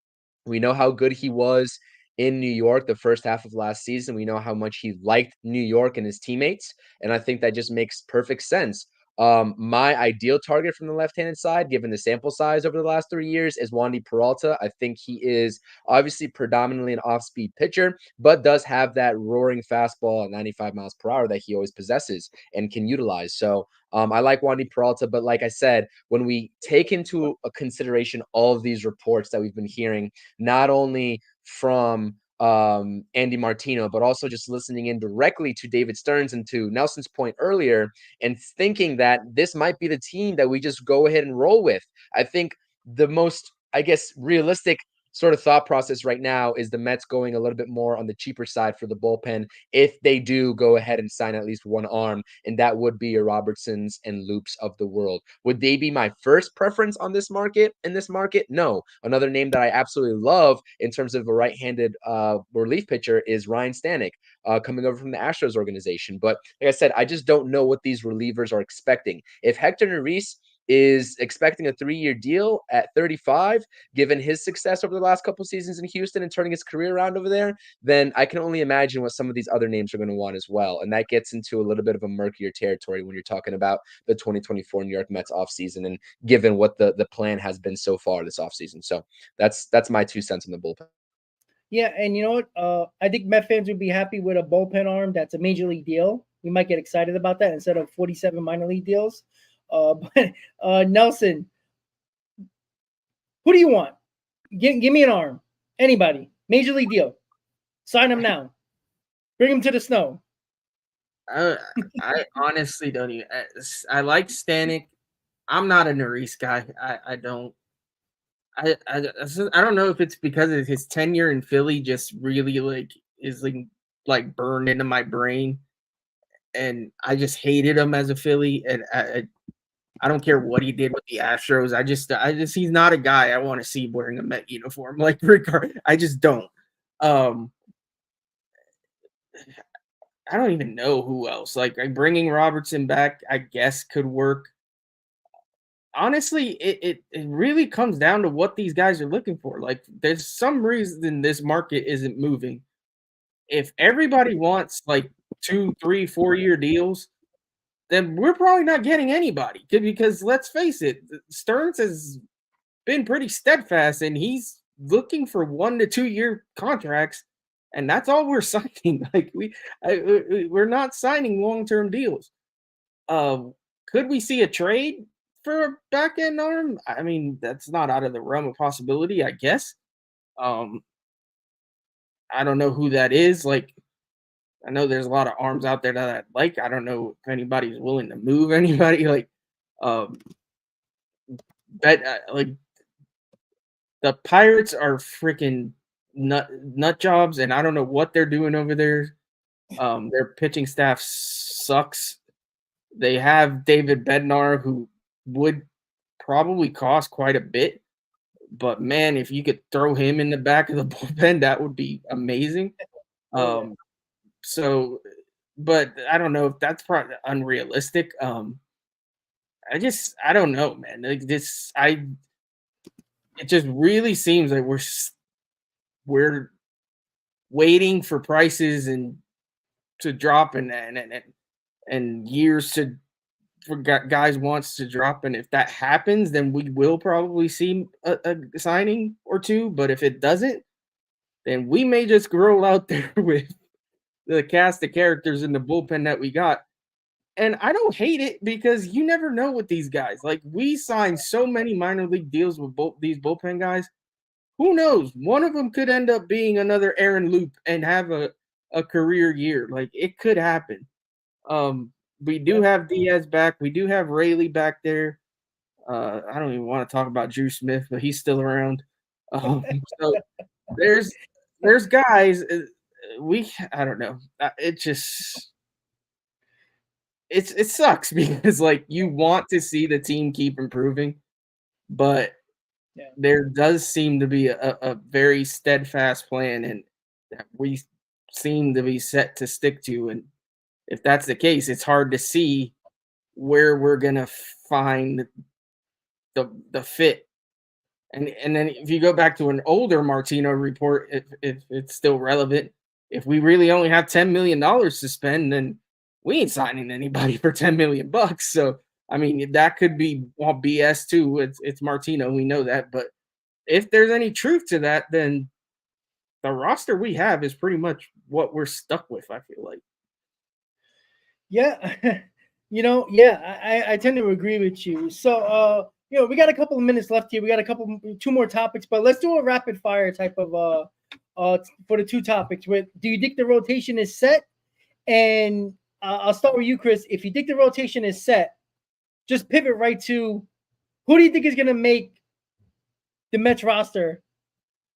We know how good he was in New York the first half of last season. We know how much he liked New York and his teammates, and I think that just makes perfect sense. My ideal target from the left-handed side, given the sample size over the last 3 years, is Wandy Peralta. I think he is obviously predominantly an off-speed pitcher, but does have that roaring fastball at 95 miles per hour that he always possesses and can utilize. So I like Wandy Peralta, but like I said, when we take into a consideration all of these reports that we've been hearing, not only from Andy Martino, but also just listening in directly to David Stearns and to Nelson's point earlier, and thinking that this might be the team that we just go ahead and roll with. I think the most, I guess, realistic sort of thought process right now is the Mets going a little bit more on the cheaper side for the bullpen if they do go ahead and sign at least one arm, and that would be your Robertsons and Loops of the world. Would they be my first preference on this market? In this market, no. Another name that I absolutely love in terms of a right-handed relief pitcher is Ryan Stanek, coming over from the Astros organization. But like I said, I just don't know what these relievers are expecting. If Hector Neris is expecting a 3-year deal at 35, given his success over the last couple seasons in Houston and turning his career around over there, then I can only imagine what some of these other names are going to want as well. And that gets into a little bit of a murkier territory when you're talking about the 2024 New York Mets offseason and given what the plan has been so far this offseason. So that's my 2 cents in the bullpen. Yeah, and you know what? I think Met fans would be happy with a bullpen arm that's a major league deal. We might get excited about that instead of 47 minor league deals. But Nelson, who do you want? Give me an arm. Anybody. Major league deal. Sign him now. Bring him to the snow. I honestly don't even. I like Stanek. I'm not a Neris guy. I don't. I don't know if it's because of his tenure in Philly just really is like burned into my brain, and I just hated him as a Philly, and I don't care what he did with the Astros. I just he's not a guy I want to see wearing a Met uniform. Like regard, I just don't. I don't even know who else. Like bringing Robertson back, I guess could work. Honestly, it really comes down to what these guys are looking for. Like, there's some reason this market isn't moving. If everybody wants like 2, 3, 4-year deals, then we're probably not getting anybody. Because let's face it, Stearns has been pretty steadfast, and he's looking for 1 to 2 year contracts, and that's all we're signing. Like we're not signing long-term deals. Could we see a trade for a back end arm? I mean, that's not out of the realm of possibility, I guess. I don't know who that is. Like, I know there's a lot of arms out there that I like. I don't know if anybody's willing to move anybody. Like, like the Pirates are freaking nut jobs, and I don't know what they're doing over there. Their pitching staff sucks. They have David Bednar, who would probably cost quite a bit, but man, if you could throw him in the back of the bullpen, that would be amazing. So, but I don't know if that's probably unrealistic. I don't know, man. Like it just really seems like we're waiting for prices and to drop and years for guys wants to drop, and if that happens, then we will probably see a signing or two. But if it doesn't, then we may just roll out there with the cast of characters in the bullpen that we got. And I don't hate it because you never know with these guys. Like, we signed so many minor league deals with these bullpen guys. Who knows? One of them could end up being another Aaron Loop and have a career year. Like, it could happen. We do have Diaz back. We do have Rayleigh back there. I don't even want to talk about Drew Smith, but he's still around. So there's guys. I don't know. It just it sucks because like you want to see the team keep improving, but there does seem to be a very steadfast plan, and that we seem to be set to stick to. And if that's the case, it's hard to see where we're gonna find the fit. And then if you go back to an older Martino report, if it's still relevant, if we really only have $10 million to spend, then we ain't signing anybody for $10 million. So I mean, that could be all BS too. It's Martino, we know that. But if there's any truth to that, then the roster we have is pretty much what we're stuck with, I feel like. Yeah, I tend to agree with you. So, we got a couple of minutes left here. We got two more topics, but let's do a rapid fire type of for the two topics. With do you think the rotation is set? And I'll start with you, Chris. If you think the rotation is set, just pivot right to who do you think is going to make the Mets roster,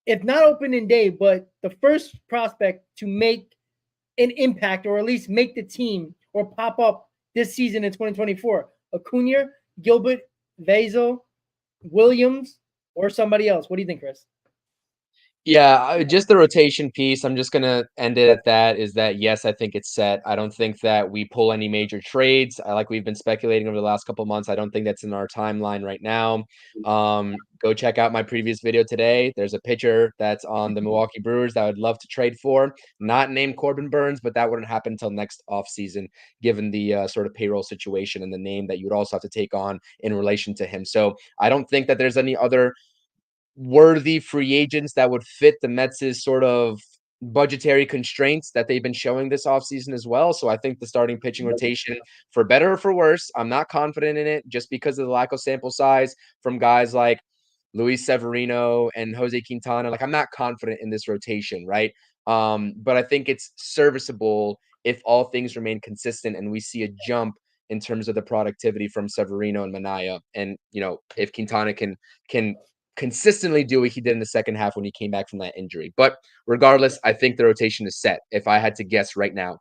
if not opening day, but the first prospect to make an impact or at least make the team or pop up this season in 2024? Acuna, Gilbert, Vazel, Williams, or somebody else? What do you think, Chris? Yeah, just the rotation piece. I'm just gonna end it at that. Is that yes, I think it's set. I don't think that we pull any major trades. Like we've been speculating over the last couple months. I don't think that's in our timeline right now. Go check out my previous video today. There's a pitcher that's on the Milwaukee Brewers that I would love to trade for. Not named Corbin Burns, but that wouldn't happen until next offseason, given the sort of payroll situation and the name that you would also have to take on in relation to him. So I don't think that there's any other worthy free agents that would fit the Mets' sort of budgetary constraints that they've been showing this offseason as well. So I think the starting pitching rotation, for better or for worse, I'm not confident in it just because of the lack of sample size from guys like Luis Severino and Jose Quintana. Like I'm not confident in this rotation, right? But I think it's serviceable if all things remain consistent and we see a jump in terms of the productivity from Severino and Manaya. And, you know, if Quintana can consistently do what he did in the second half when he came back from that injury. But regardless, I think the rotation is set if I had to guess right now.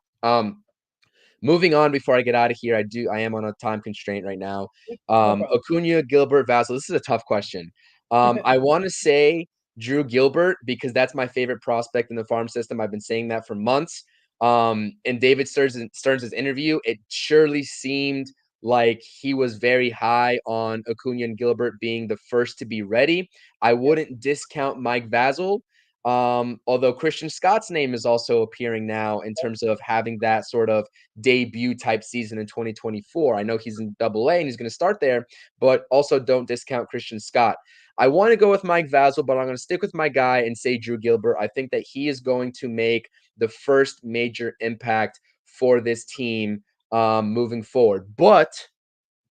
Moving on before I get out of here, I am on a time constraint right now. Acuna, Gilbert, Vasil. This is a tough question. I want to say Drew Gilbert because that's my favorite prospect in the farm system. I've been saying that for months. In David Stearns' interview, it surely seemed like he was very high on Acuna and Gilbert being the first to be ready. I wouldn't discount Mike Vasil. Although Christian Scott's name is also appearing now in terms of having that sort of debut type season in 2024. I know he's in Double A and he's going to start there, but also don't discount Christian Scott. I want to go with Mike Vasil, but I'm going to stick with my guy and say Drew Gilbert. I think that he is going to make the first major impact for this team moving forward. But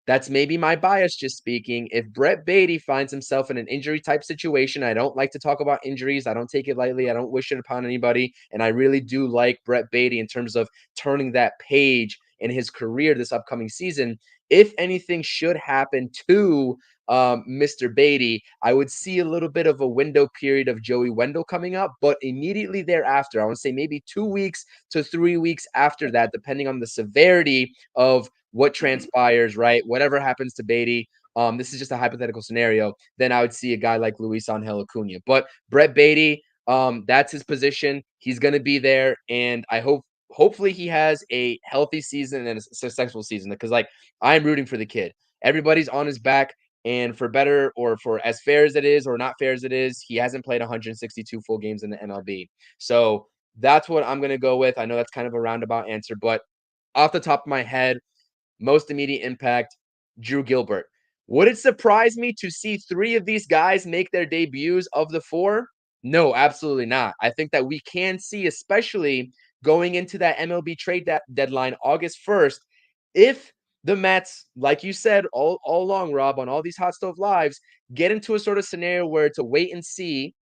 that's maybe my bias just speaking. If Brett Baty finds himself in an injury type situation, I don't like to talk about injuries. I don't take it lightly. I don't wish it upon anybody. And I really do like Brett Baty in terms of turning that page in his career this upcoming season. If anything should happen to Mr. Baty, I would see a little bit of a window period of Joey Wendell coming up, but immediately thereafter, I would say maybe 2 weeks to 3 weeks after that, depending on the severity of what transpires, right? Whatever happens to Baty, this is just a hypothetical scenario, then I would see a guy like Luis Angel Acuna. But Brett Baty, that's his position. He's going to be there, and hopefully he has a healthy season and a successful season because, like, I'm rooting for the kid. Everybody's on his back. And for better or for as fair as it is or not fair as it is, he hasn't played 162 full games in the MLB. So that's what I'm going to go with. I know that's kind of a roundabout answer, but off the top of my head, most immediate impact, Drew Gilbert. Would it surprise me to see 3 of these guys make their debuts of the 4? No, absolutely not. I think that we can see, especially going into that MLB trade deadline August 1st, if the Mets, like you said all along, Rob, on all these Hot Stove Lives, get into a sort of scenario where it's a wait and see.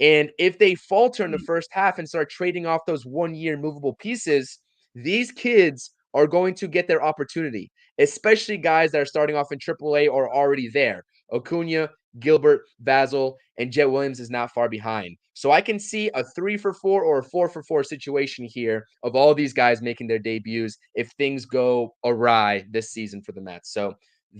And if they falter in the first half and start trading off those 1-year movable pieces, these kids are going to get their opportunity, especially guys that are starting off in AAA or already there. Acuna, Gilbert, Vasil, and Jet Williams is not far behind. So I can see a 3-for-4 or a 4-for-4 situation here of all these guys making their debuts if things go awry this season for the Mets. So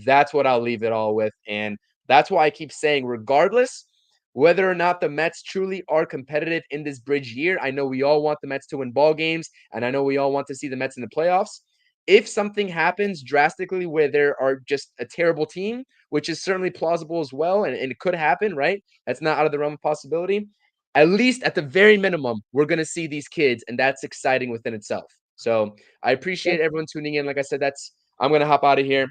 that's what I'll leave it all with. And that's why I keep saying, regardless whether or not the Mets truly are competitive in this bridge year, I know we all want the Mets to win ball games, and I know we all want to see the Mets in the playoffs. If something happens drastically where there are just a terrible team, which is certainly plausible as well, and it could happen, right? That's not out of the realm of possibility. At least at the very minimum, we're going to see these kids, and that's exciting within itself. So I appreciate everyone tuning in. Like I said, I'm going to hop out of here.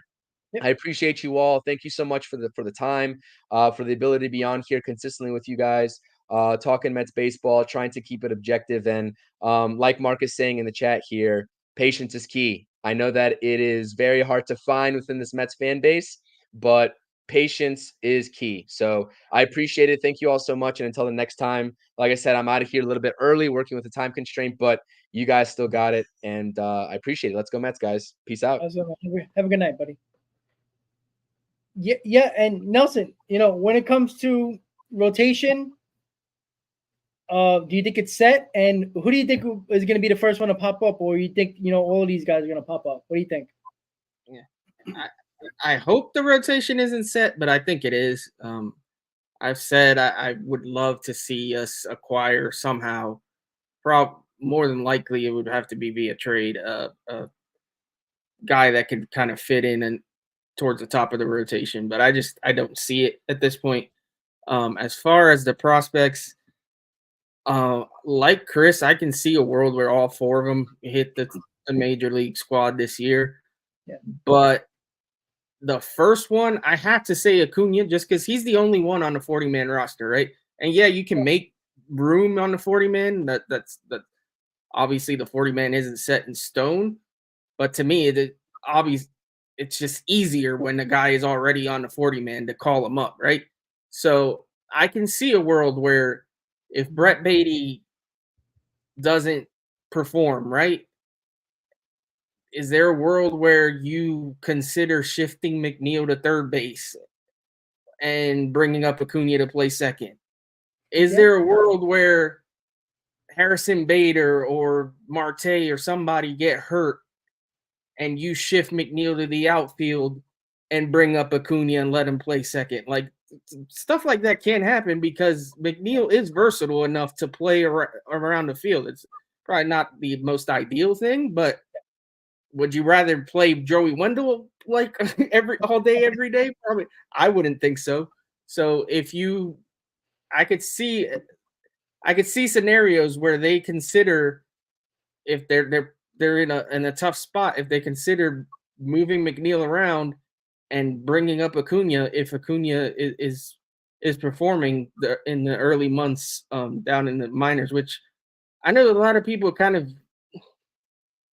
I appreciate you all. Thank you so much for the time, for the ability to be on here consistently with you guys, talking Mets baseball, trying to keep it objective. And like Mark is saying in the chat here, patience is key. I know that it is very hard to find within this Mets fan base, but patience is key. So I appreciate it. Thank you all so much. And until the next time, like I said, I'm out of here a little bit early, working with a time constraint, but you guys still got it. And I appreciate it. Let's go Mets, guys. Peace out. Awesome. Have a good night, buddy. Yeah, and Nelson, when it comes to rotation, do you think it's set? And who do you think is going to be the first one to pop up, or you think all of these guys are going to pop up? What do you think? Yeah, I hope the rotation isn't set, but I think it is. I've said I would love to see us acquire somehow. More than likely, it would have to be via trade. A guy that could kind of fit in and towards the top of the rotation, but I don't see it at this point. As far as the prospects, like Chris, I can see a world where all four of them hit the major league squad this year. Yeah. But the first one, I have to say Acuna, just because he's the only one on the 40-man roster, right? And yeah, you can make room on the 40-man. That's obviously the 40-man isn't set in stone. But to me, it's just easier when the guy is already on the 40-man to call him up, right? So I can see a world where if Brett Beatty doesn't perform, right? Is there a world where you consider shifting McNeil to third base and bringing up Acuna to play second? Is there a world where Harrison Bader or Marte or somebody get hurt and you shift McNeil to the outfield and bring up Acuna and let him play second? Like, stuff like that can happen because McNeil is versatile enough to play around the field. It's probably not the most ideal thing, but would you rather play Joey Wendell like all day, every day? Probably. I wouldn't think so. So I could see scenarios where they consider, if they're in a tough spot, if they consider moving McNeil around and bringing up Acuna if Acuna is performing in the early months down in the minors, which I know a lot of people kind of, I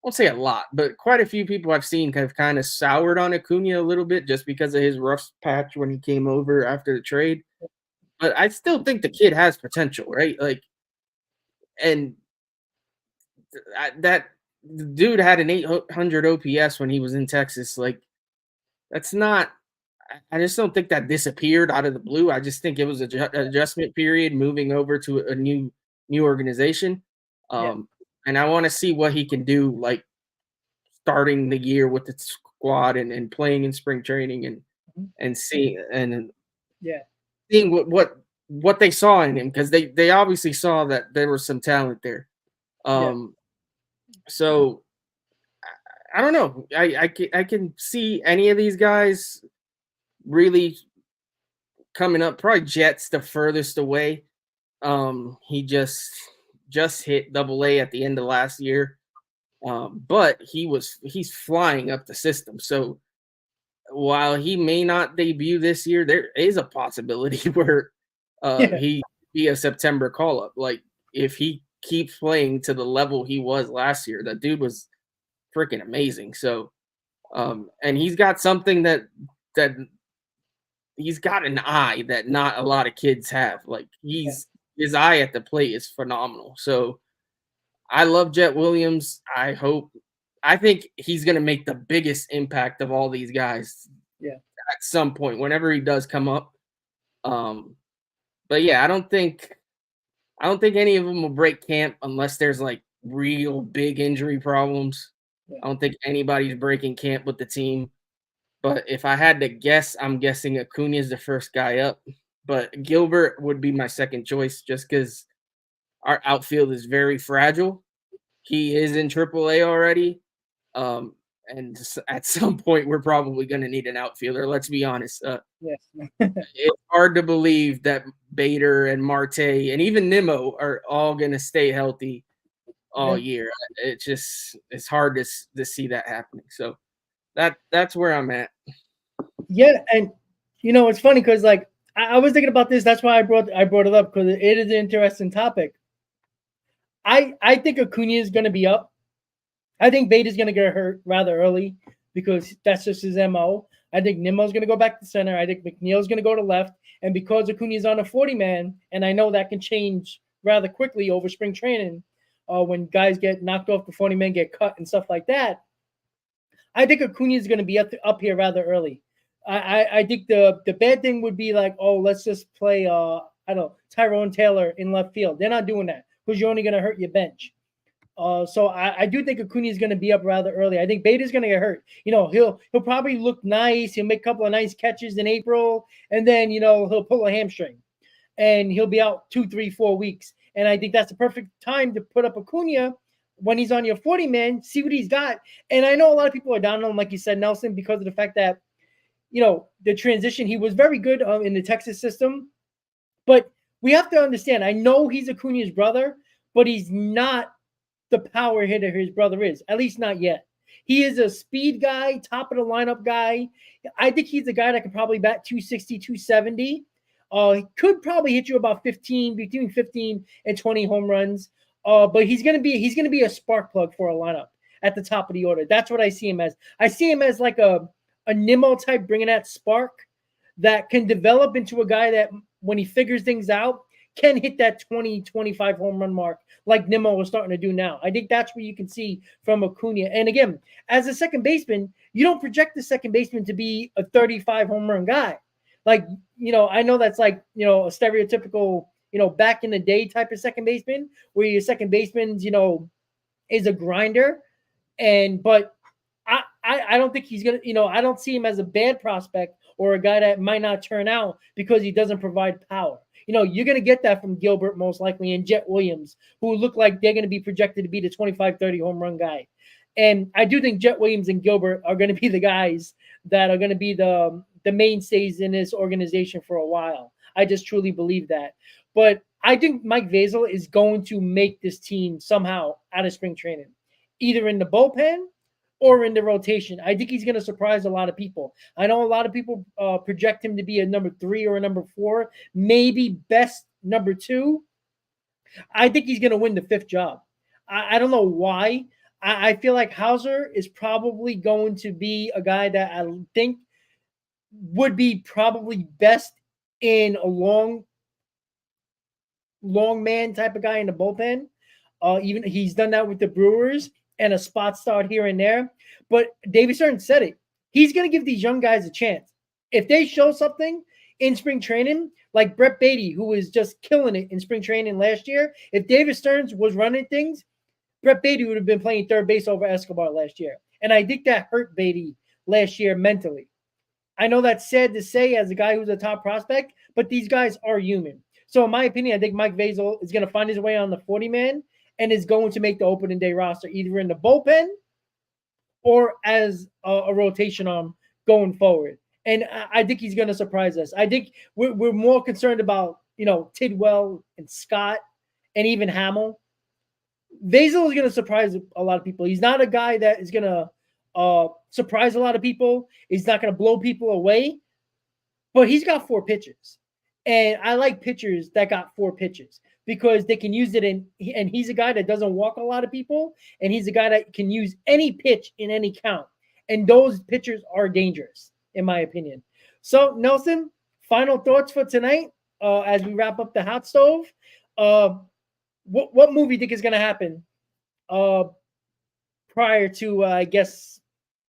won't say a lot, but quite a few people I've seen have kind of soured on Acuna a little bit just because of his rough patch when he came over after the trade. But I still think the kid has potential, right? Like, and that dude had an 800 OPS when he was in Texas. Like, that's not. I just don't think that disappeared out of the blue. I just think it was an adjustment period moving over to a new organization. And I want to see what he can do, like starting the year with the squad and playing in spring training and seeing what they saw in him, because they obviously saw that there was some talent there. So I don't know. I can see any of these guys really coming up. Probably Jet's the furthest away. He just hit AA at the end of last year. But he's flying up the system. So while he may not debut this year, there is a possibility where he be a September call up. Like, if he keeps playing to the level he was last year, that dude was freaking amazing. So and he's got something that he's got an eye that not a lot of kids have. Like, his eye at the plate is phenomenal. So I love Jet Williams. I think he's going to make the biggest impact of all these guys at some point, whenever he does come up. But yeah, I don't think any of them will break camp unless there's like real big injury problems. I don't think anybody's breaking camp with the team. But if I had to guess, I'm guessing Acuna is the first guy up. But Gilbert would be my second choice just because our outfield is very fragile. He is in AAA already. And at some point, we're probably going to need an outfielder. Let's be honest. It's hard to believe that Bader and Marte and even Nimmo are all going to stay healthy all year. It's hard to see that happening. So that's where I'm at. Yeah, and it's funny because like I was thinking about this. That's why I brought it up, because it is an interesting topic. I think Acuna is going to be up. I think Bader's going to get hurt rather early because that's just his MO. I think Nimmo's going to go back to center. I think McNeil's going to go to left. And because Acuna's on a 40-man, and I know that can change rather quickly over spring training when guys get knocked off the 40-man, get cut and stuff like that, I think Acuna is going to be up here rather early. I think the bad thing would be like, oh, let's just play I don't know, Tyrone Taylor in left field. They're not doing that because you're only going to hurt your bench. So I do think Acuna is going to be up rather early. I think Beta's going to get hurt. He'll probably look nice. He'll make a couple of nice catches in April, and then he'll pull a hamstring, and he'll be out 2, 3, 4 weeks. And I think that's the perfect time to put up Acuna when he's on your 40-man, see what he's got. And I know a lot of people are down on him, like you said, Nelson, because of the fact that the transition. He was very good in the Texas system, but we have to understand. I know he's Acuna's brother, but he's not the power hitter his brother is, at least not yet. He is a speed guy, top of the lineup guy. I think he's a guy that could probably bat 260, 270. He could probably hit you about between 15 and 20 home runs. But he's gonna be a spark plug for a lineup at the top of the order. That's what I see him as. I see him as like a Nimmo type, bringing that spark that can develop into a guy that when he figures things out can hit that 20, 25 home run mark like Nimmo was starting to do now. I think that's what you can see from Acuna. And again, as a second baseman, you don't project the second baseman to be a 35 home run guy. Like, I know that's like, a stereotypical, back in the day type of second baseman where your second baseman, is a grinder. But I don't think he's going to, I don't see him as a bad prospect or a guy that might not turn out because he doesn't provide power. You're going to get that from Gilbert most likely and Jet Williams, who look like they're going to be projected to be the 25, 30 home run guy. And I do think Jet Williams and Gilbert are going to be the guys that are going to be the mainstays in this organization for a while. I just truly believe that. But I think Mike Vasil is going to make this team somehow out of spring training, either in the bullpen or in the rotation. I think he's going to surprise a lot of people. I know a lot of people project him to be a number 3 or a number 4, maybe best number 2. I think he's going to win the 5th job. I don't know why. I feel like Hauser is probably going to be a guy that I think would be probably best in a long man type of guy in the bullpen. Even he's done that with the Brewers and a spot start here and there. But David Stern said it. He's going to give these young guys a chance. If they show something in spring training, like Brett Beatty, who was just killing it in spring training last year, if David Stearns was running things, Brett Beatty would have been playing third base over Escobar last year. And I think that hurt Beatty last year mentally. I know that's sad to say as a guy who's a top prospect, but these guys are human. So in my opinion, I think Mike Vasil is going to find his way on the 40-man and is going to make the opening day roster either in the bullpen or as a rotation arm going forward. And I think he's going to surprise us. I think we're more concerned about, Tidwell and Scott and even Hamill. Vasil is going to surprise a lot of people. He's not a guy that is going to surprise a lot of people. He's not going to blow people away, but he's got 4 pitches. And I like pitchers that got 4 pitches because they can use it and he's a guy that doesn't walk a lot of people, and he's a guy that can use any pitch in any count. And those pitchers are dangerous, in my opinion. So, Nelson, final thoughts for tonight as we wrap up the hot stove. What movie do you think is going to happen prior to, I guess,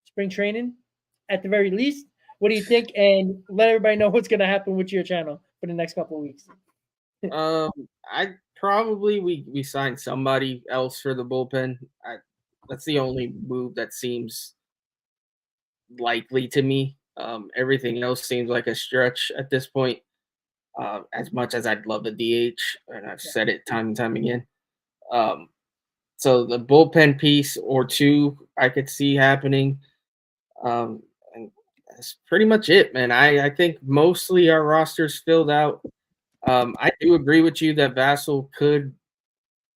spring training at the very least? What do you think? And let everybody know what's going to happen with your channel for the next couple of weeks. I probably we signed somebody else for the bullpen. That's the only move that seems likely to me. Everything else seems like a stretch at this point. As much as I'd love a DH, and I've said it time and time again. So the bullpen piece or 2 I could see happening. And that's pretty much it, man. I think mostly our roster's filled out. I do agree with you that Vasil could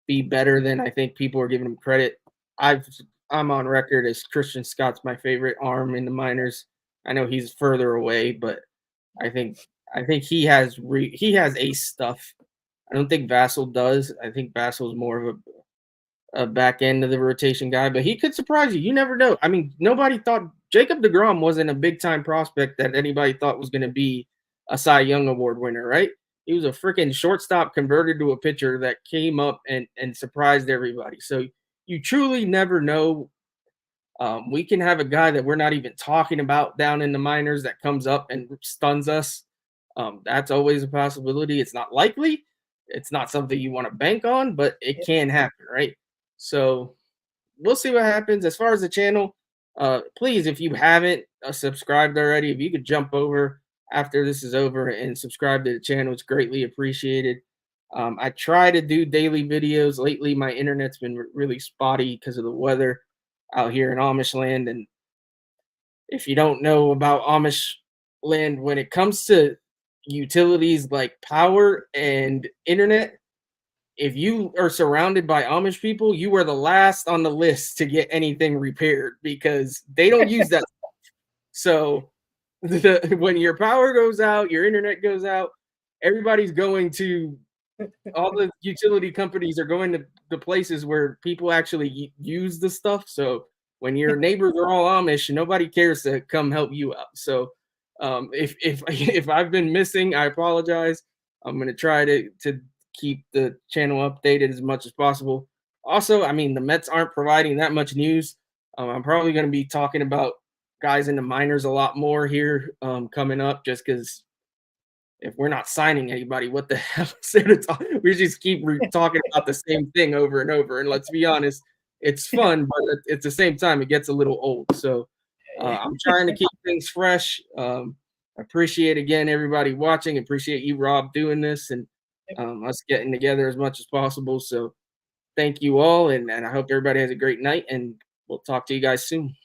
be better than I think people are giving him credit. I'm on record as Christian Scott's my favorite arm in the minors. I know he's further away, but I think he has ace stuff. I don't think Vasil does. I think Vasil's more of a back end of the rotation guy, but he could surprise you. You never know. I mean, nobody thought Jacob deGrom wasn't a big time prospect that anybody thought was going to be a Cy Young Award winner, right? He was a freaking shortstop converted to a pitcher that came up and surprised everybody. So you truly never know. We can have a guy that we're not even talking about down in the minors that comes up and stuns us. That's always a possibility. It's not likely. It's not something you want to bank on, but it can happen, right? So we'll see what happens. As far as the channel, please, if you haven't subscribed already, if you could jump over after this is over and subscribe to the channel, it's greatly appreciated. I try to do daily videos. Lately, my internet's been really spotty because of the weather out here in Amish land. And if you don't know about Amish land, when it comes to utilities like power and internet, if you are surrounded by Amish people, you are the last on the list to get anything repaired because they don't use that stuff. So when your power goes out, your internet goes out, everybody's going to all the utility companies are going to the places where people actually use the stuff. So when your neighbors are all Amish, nobody cares to come help you out. So if I've been missing, I apologize. I'm going to try to keep the channel updated as much as possible. Also, I mean, the Mets aren't providing that much news. I'm probably going to be talking about guys in the minors a lot more here coming up, just because if we're not signing anybody, what the hell is there to talk? We just keep talking about the same thing over and over. And let's be honest, it's fun, but at the same time, it gets a little old. So I'm trying to keep things fresh. Appreciate again everybody watching. Appreciate you, Rob, doing this and us getting together as much as possible. So thank you all, and I hope everybody has a great night. And we'll talk to you guys soon.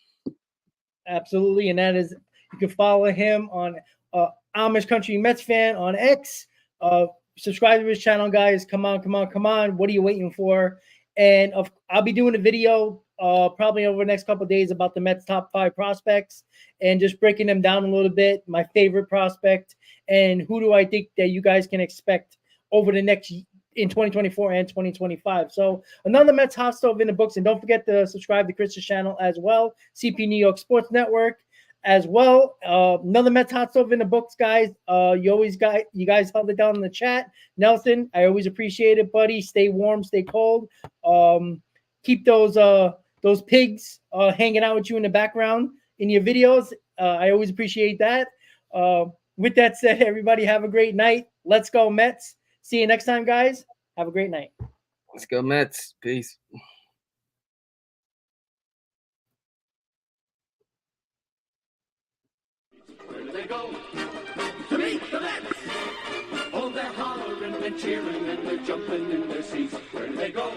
Absolutely, and that is you can follow him on Amish Country Mets Fan on X. Subscribe to his channel, guys. Come on. What are you waiting for? And I'll be doing a video probably over the next couple of days about the Mets top 5 prospects and just breaking them down a little bit, my favorite prospect, and who do I think that you guys can expect over the next in 2024 and 2025. So another Mets hot stove in the books. And don't forget to subscribe to Chris's channel as well, CP New York Sports Network as well. Another Mets hot stove in the books, guys. You guys held it down in the chat. Nelson, I always appreciate it, buddy. Stay warm, stay cold. Keep those pigs hanging out with you in the background in your videos. I always appreciate that. With that said, everybody have a great night. Let's go Mets. See you next time, guys. Have a great night. Let's go Mets. Peace. Where do they go? To meet the Mets! Oh, they're hollering and cheering and they're jumping in their seats. Where do they go?